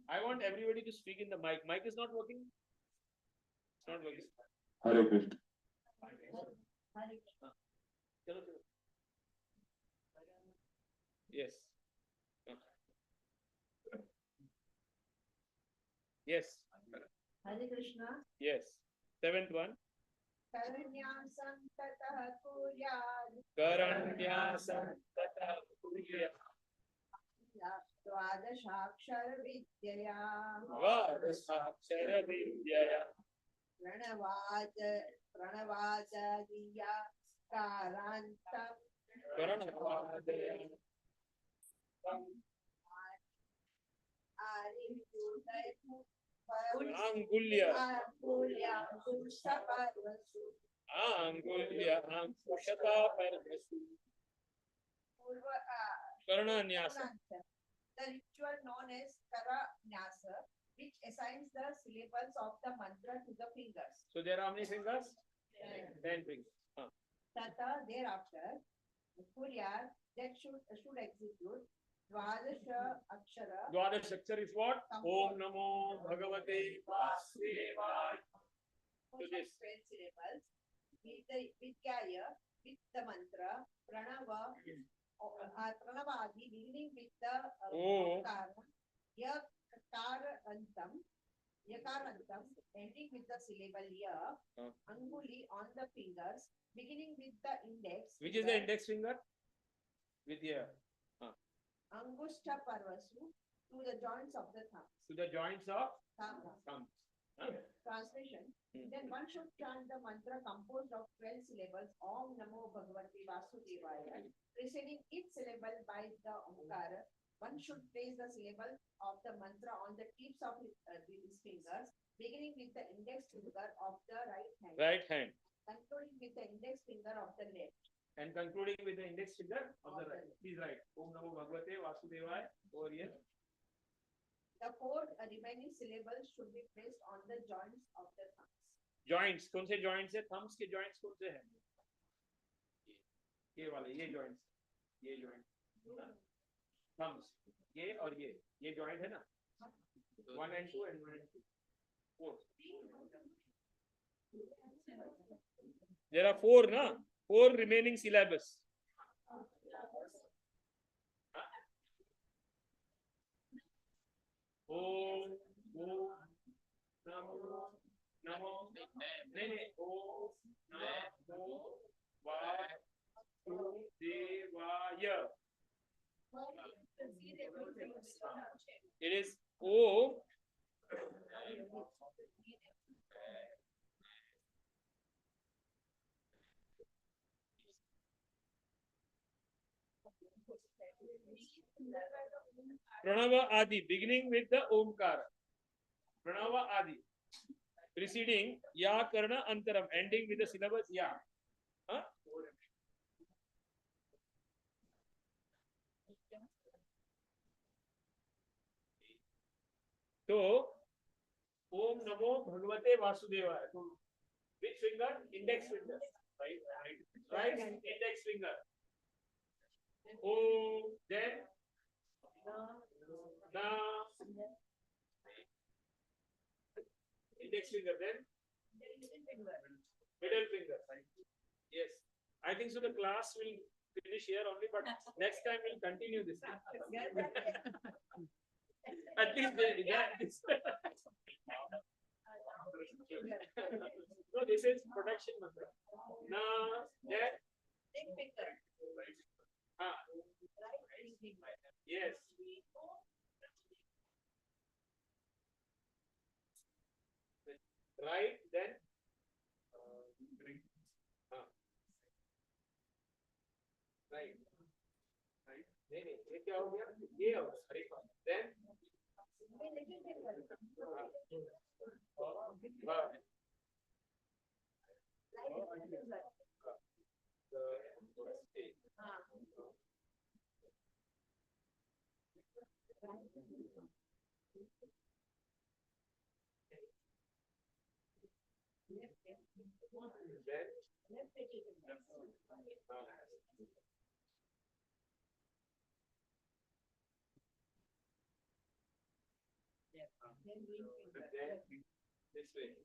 I want everybody to speak in the mic. Mic is not working? It's not working. Hare Krishna. Chalo, chalo. Yes. Yes. Hare Krishna. Yes. 7th one. Karanyasam tatah kuryad Karanyasam tatah kurya. Dvadashakshara vidyaya Vadasakshara vidyaya. Pranavadadiya karantam Karanavadaya. Angulya. Angulya. Ankushata parvasu. Karanyasa. The ritual known as Karanyasa, which assigns the syllables of the mantra to the fingers. So there are how many fingers? 10 fingers. Tata, thereafter, Kuryat, that should execute Dvadasha Akshara. Dwadash Akshar is what? Om Namo Bhagavate Vasudevaya. So this. 12 syllables. With the mantra, Pranavadi, beginning with the Omkara, Yakarantam, ending with the syllable Ya, Anguli on the fingers, beginning with the index. Which is the index finger? With here. Angushta Parvasu, to the joints of the thumb. To the joints of Thumb. thumb. Translation. Then one should chant the mantra composed of 12 syllables, Om Namo Bhagavate Vasudevaya, preceding each syllable by the Omkara. One should place the syllable of the mantra on the tips of his fingers, beginning with the index finger of the right hand. Right hand. Concluding with the index finger of the left. And concluding with the index finger of the right. Please write. Om Namo Bhagavate Vasudevaya. Over here. The 4 remaining syllables should be placed on the joints of the thumbs. Joints. कौन से joints है? Thumbs के joints कौन से हैं? ये वाले, ये joints. ये joint. Thumbs. ये और ये joint है ना? 1 and 2 and 1 and 2. 4. There are 4 na? 4 remaining syllables. Om Namo नहीं Om Namo Vasudevaya. It is Om. Pranava Adi, beginning with the Omkara. Pranava Adi, preceding Ya Karna Antaram, ending with the syllabus Ya. Huh? So, Om Namo Bhagavate Vasudevaya. Which finger? Index finger. Right index finger. Om. Then Na. Index finger. Then middle finger. Yes. I think so. The class will finish here only, but next time we'll continue this. At least this. No, this is protection mantra. Na, then. Yes. Right, then. Right. नहीं ये क्या हो गया ये हो then this way.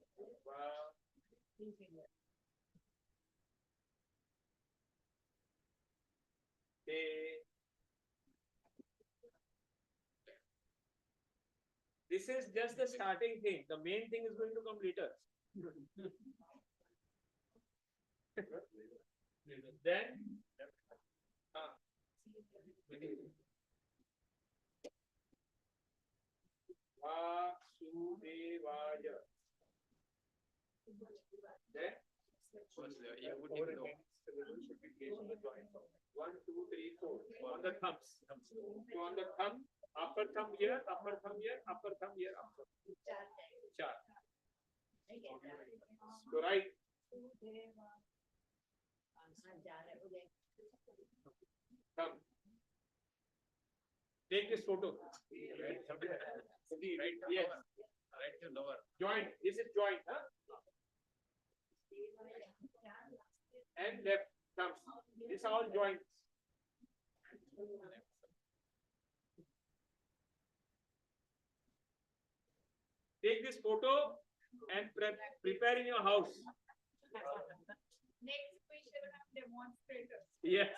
This is just the starting thing. The main thing is going to come later. Then Vasudevaya. Then one, two, three, four. On the thumbs. So on the thumb, upper thumb here, upper thumb here, upper thumb here, upper. Char. So right. Thumb. Take this photo. Right. Yes. Right to lower. Joint. This is joint, huh? And left thumbs. These are all joints. Take this photo and prepare in your house. Next we shall have demonstrators. Yes.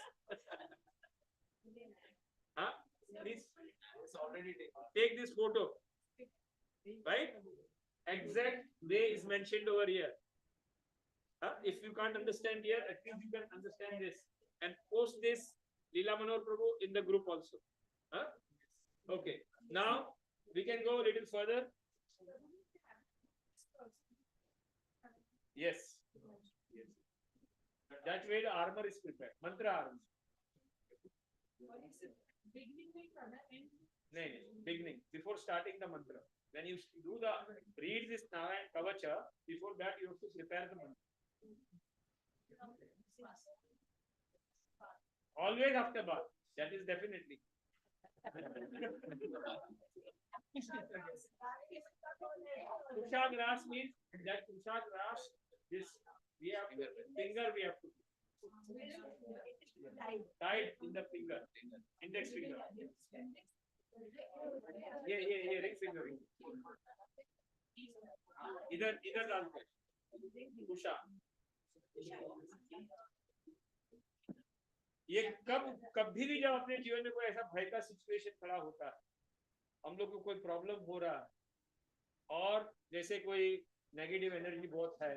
Huh? Please. It's already take this photo. Right? Exact way is mentioned over here. If you can't understand here, at least you can understand this. And post this Leela Manor Prabhu in the group also. Okay. Now we can go a little further. Yes. That way the armor is prepared. Mantra armor. Beginning. Before starting the mantra. When you do read this Narayana Kavacha, before that you have to prepare the mantra. Always after bath. That is definitely. Kushagras means that Kushagras, this we have finger we have to tied in the finger, index finger. ये ring finger. इधर डालते कुशा. ये कभी भी जब अपने जीवन में कोई ऐसा भय का सिचुएशन खड़ा होता है, हम लोग को कोई प्रॉब्लम हो रहा है और जैसे कोई नेगेटिव एनर्जी बहुत है,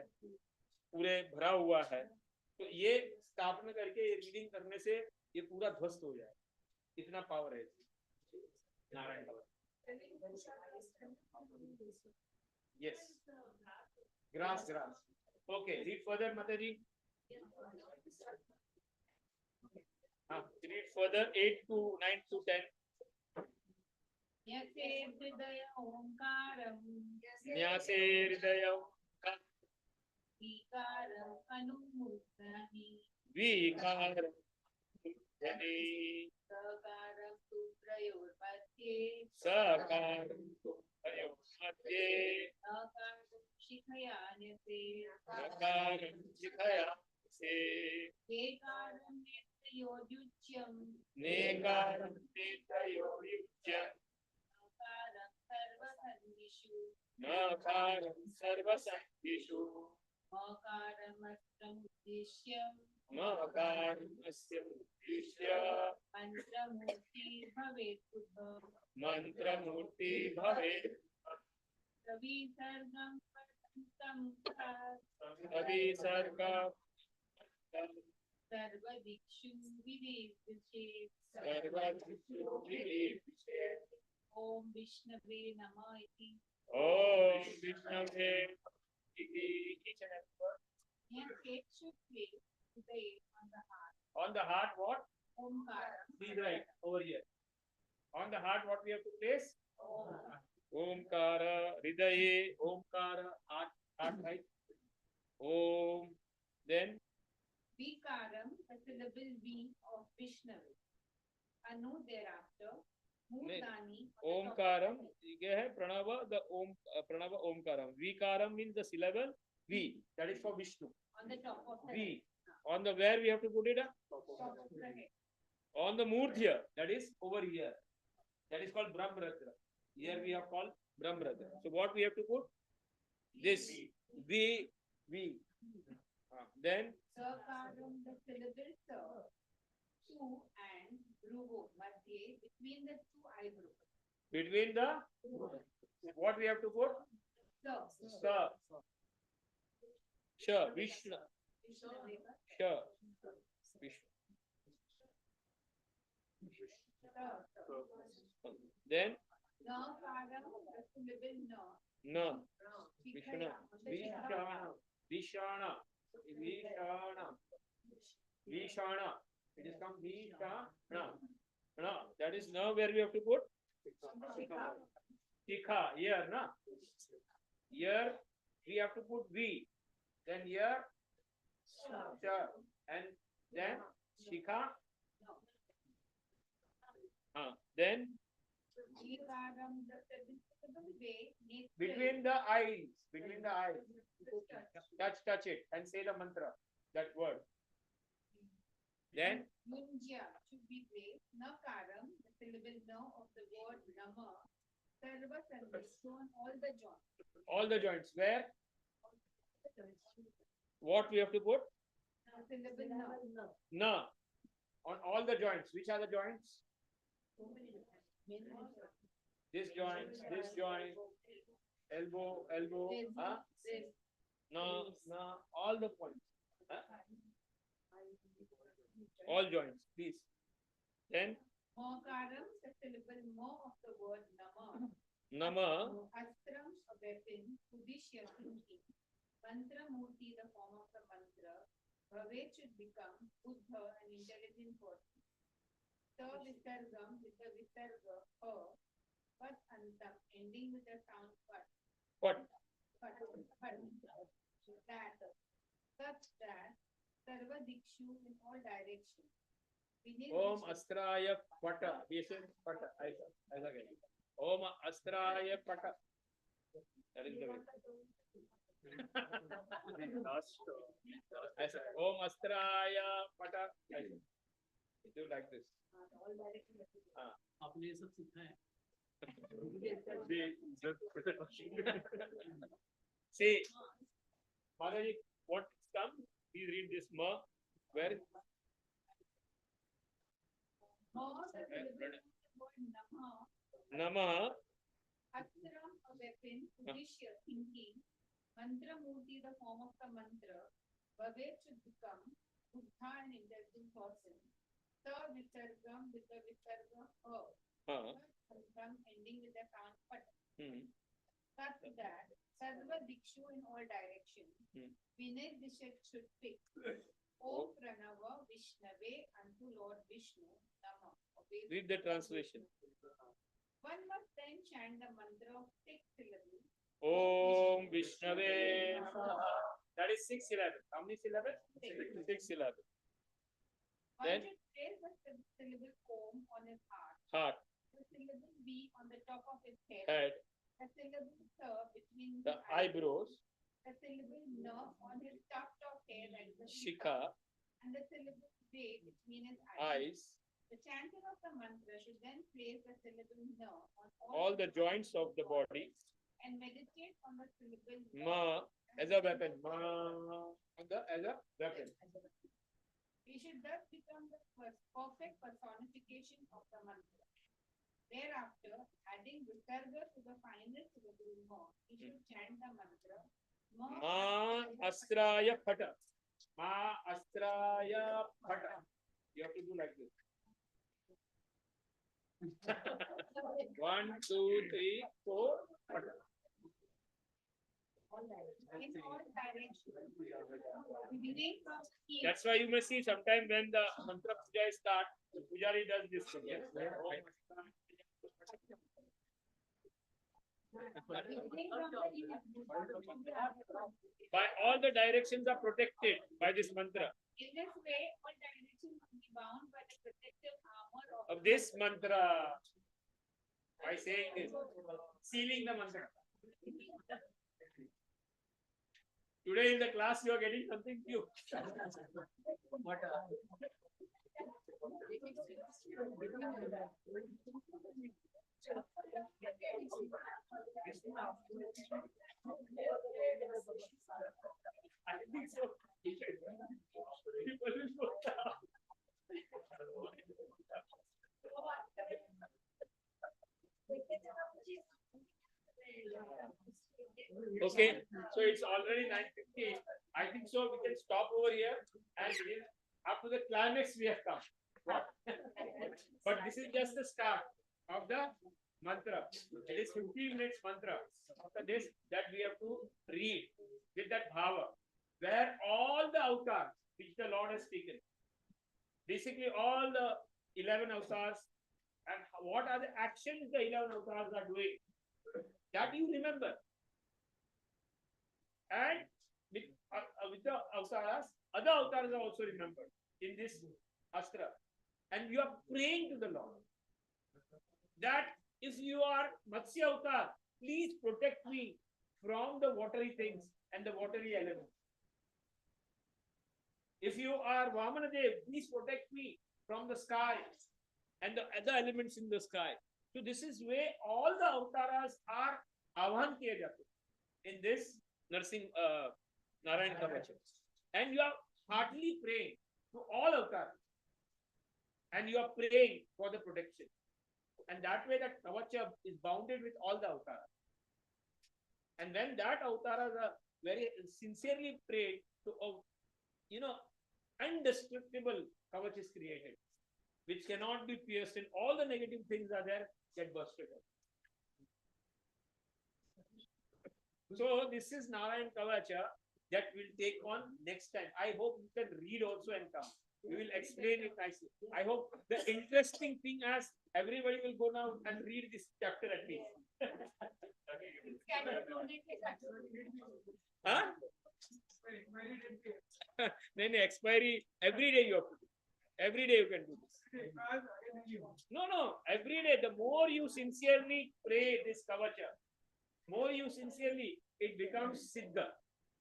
पूरे भरा हुआ है, तो ये स्थापना करके ये रीडिंग करने से ये पूरा ध्वस्त हो जाए. इतना पावर है नारायण का. Yes. Grass. Okay. Read further, Mataji. Read further. 8 to 9 to 10. Nyase hridaya omkaram. Nyase hridaya omkaram. Vikaram anumudhani. Vikaram. Sakaram tu prayor madhye. Sakaram tu prayor madhye. Sakaram शिखयान्यसे नकारं शिखयासे एकारं नेत्रयोर्युच्यं नेकारं नेत्रयोर्युज्य नकारं सर्वसन्निषु नकारं सर्वसङ्गिषु मकारमस्त्रमुद्दिश्य मकारमस्य उद्दिश्य मन्त्रमूर्तिर्भवेत् बुद्धः मन्त्रमूर्ति भवेत् प्रविसर्गं पठन्तं अभिसर्गं सर्वदिक्षु विदिशेत् सर्वदिक्षु विदिशेत् ॐ विष्णवे नमः इति ॐ विष्णवे इति each and every word. Here it should be today on the heart. On the heart what? Omkara. Please write over here. On the heart what we have to place? Om. Omkara, Hridaye, Omkara, heart, right? Om. Then Vikaram, the syllable V of Vishnava. Anu thereafter. Murdani. Omkaram, ये है Pranav, the Om, Pranava Omkaram. Vikaram means the syllable V. That is for Vishnu. On the top of the V. head. On the where we have to put it? Top of the head. On the Murthya. That is over here. That is called Brahmradra. Here we have called Brahmradra. So what we have to put? This V. Then Sakaram, the syllable Sa. Two and Rugo, Madhye, between the two eyebrows. between the what we have to put? Sa. Sa. Sha. Vishnu. Vishnava. Sha. Vishnu. Then Nakaram, the syllable Na. no. Shikaya, Vishana. Vishana. It is come Vishana. No. That is now where we have to put? Shikha. Here, na? Here we have to put V. Then here Sha. And then Shikha. Then Vikaram, the syllable way, between the eyes. Touch it and say the mantra. That word. Then Munjya should be placed. Nakaram, the syllable No of the word Nama. Sarva Sarvishnu on all the joints. all the joints. Where? What we have to put? The syllable Na. Na. On all the joints. Which are the joints? This joint, elbow, This. na, all the points. All joints, please. Then Mokaram, the syllable Mo of the word Nama. Nama, Astram, a weapon. Udishya, thinking. Mantra Murti, the form of the mantra. Bhavet should become Buddha, an intelligent person. Sa Visargam, with the Visarga, Pat Antam, ending with the sound Pat. what? That, such that, Sarva Dikshu in all directions. Om Astraya Pata. We say Pata. Aisa again. Om Astraya Pata. That is the way. Aisa. Om Astraya Pata. Aisa. Do like this. आपने ये सब सीखा है See, Maharaj, what comes? Please read this ma. Where? Mo, the syllable of the word Nama. Nama. Astram, a weapon. Udishya, thinking. Mantra Murti, the form of the mantra. Bhavet should become Buddha, an intelligent person. Sa Visargam, with the Visarga, Antam, ending with the sound Pat. Such that Sarva Dikshu in all directions. Vinay Dishak should pick. Om Pranava Vishnave unto Lord Vishnu Nama. Read the translation. One must then chant the mantra of 6 syllables. Om Vishnave. That is 6 syllables. How many syllables? 6 syllables. One Then? should place the syllable Om on his heart. Heart, The syllable B on the top of his head. head, The syllable Sa between the eyebrows, the syllable no on his tuft of hair, that is the Shikha, and the syllable de, which means eyes, The chanter of the mantra should then place the syllable no on all the joints of the body. and meditate on the syllable Ma as a weapon. Ma as a weapon. We should thus become the perfect personification of the mantra. Thereafter, adding visarga to the final syllable ma, we should chant the mantra Ma astraya phata. Ma astraya phata. You have to do like this. 1, 2, 3, 4. Phata. in all directions. Beginning from here. That's why you may see sometime when the mantra puja is start, the pujari does this thing. Yes? By all the directions are protected by this mantra. In this way, all directions will be bound by the protective armor Of this mantra. By saying this, sealing the mantra. Today in the class you are getting something new. I think so. People will go down. Okay, so it's already 9:15. I think so. We can stop over here and up to the climax we have come. What? But this is just the start of the mantra. It is 15 minutes mantra. After this, that we have to read with that bhava, where all the avatars which the Lord has taken, basically all the 11 avatars, and what are the actions the 11 avatars are doing, that you remember. And with the avatars, other avatars are also remembered in this astra. And you are praying to the Lord that if you are Matsya avatar, please protect me from the watery things and the watery elements. If you are Vamanadev, please protect me from the sky and the other elements in the sky. So this is where all the avatars are Avhan kiye jate in this Narayana Kavach. And you are heartily praying to all avatars. And you are praying for the protection. And that way that Kavacha is bounded with all the avatars. And when that avatars are very sincerely prayed to, indestructible Kavach is created, which cannot be pierced, and all the negative things are there, get bursted up. So this is Narayana Kavacha that we'll take on next time. I hope you can read also and come. We will explain it nicely. I hope the interesting thing as everybody will go now and read this chapter at least. Huh? No, expiry every day you have to do. Every day you can do this. No. Every day, the more you sincerely pray this Kavacha, more you sincerely, it becomes Siddha.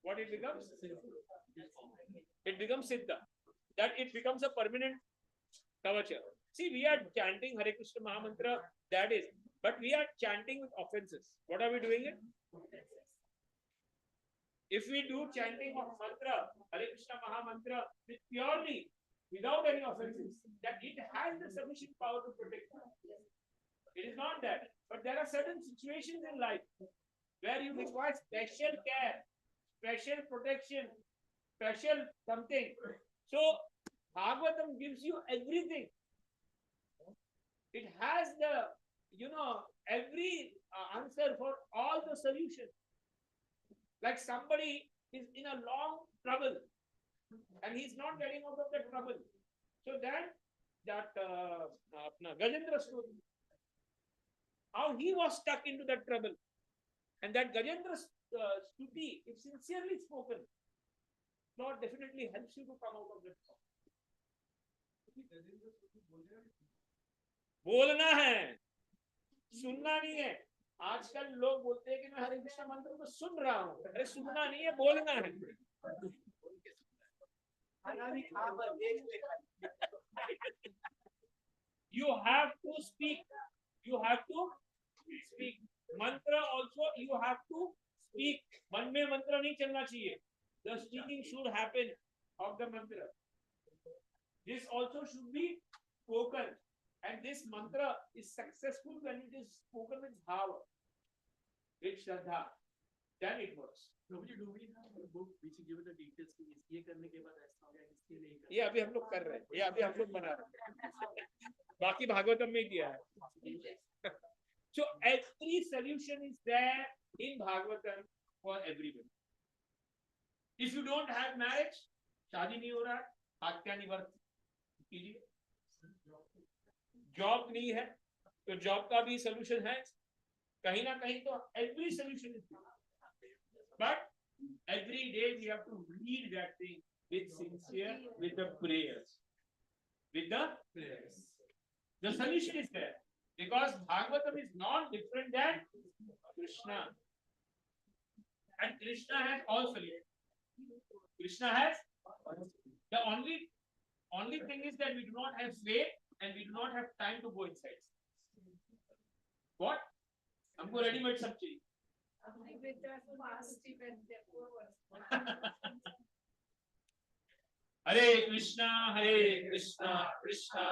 What it becomes? It becomes Siddha. That it becomes a permanent Kavacha. See, we are chanting Hare Krishna Mahamantra, that is, but we are chanting with offenses. What are we doing it? If we do chanting of mantra, Hare Krishna Mahamantra, with purely, without any offenses, that it has the sufficient power to protect us. It is not that. But there are certain situations in life where you require special care, special protection, special something. So, Bhagwatam gives you everything. It has the, every answer for all the solutions. Like somebody is in a long trouble and he's not getting out of the trouble. So then, that Gajendra story, how he was stuck into that trouble. And that Gajendra stuti, if sincerely spoken, Lord definitely helps you to come out of that trouble. बोलना है, सुनना नहीं है. आजकल लोग बोलते हैं कि मैं हरे कृष्ण मंत्र को सुन रहा हूँ। अरे सुनना नहीं है, बोलना है। You have to speak. You have to speak. Mantra also you have to speak. मन में मंत्र नहीं चलना चाहिए. The speaking should happen of the mantra. This also should be spoken, and this mantra is successful when it is spoken with bhava, with shraddha. Then it works. Do we have a book which give the details कि ये करने के बाद ऐसा हो गया, इसके नहीं करना? ये अभी हम लोग कर रहे हैं, ये अभी हम लोग बना रहे हैं, बाकी भागवतम में दिया है. So every solution is there in Bhagavatam for everyone. If you don't have marriage, शादी नहीं हो रहा है, आत्यानिवर्त कीजिए. जॉब नहीं है तो जॉब का भी सॉल्यूशन है. कहीं ना कहीं तो every solution is there. But every day we have to read that thing with sincere, with the prayers. With the prayers. The solution is there. Because Bhagavatam is not different than Krishna. And Krishna has all solutions. Krishna has. The only thing is that we do not have faith and we do not have time to go inside. What? हमको readymade सब चाहिए. हरे कृष्णा कृष्णा कृष्णा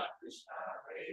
हरे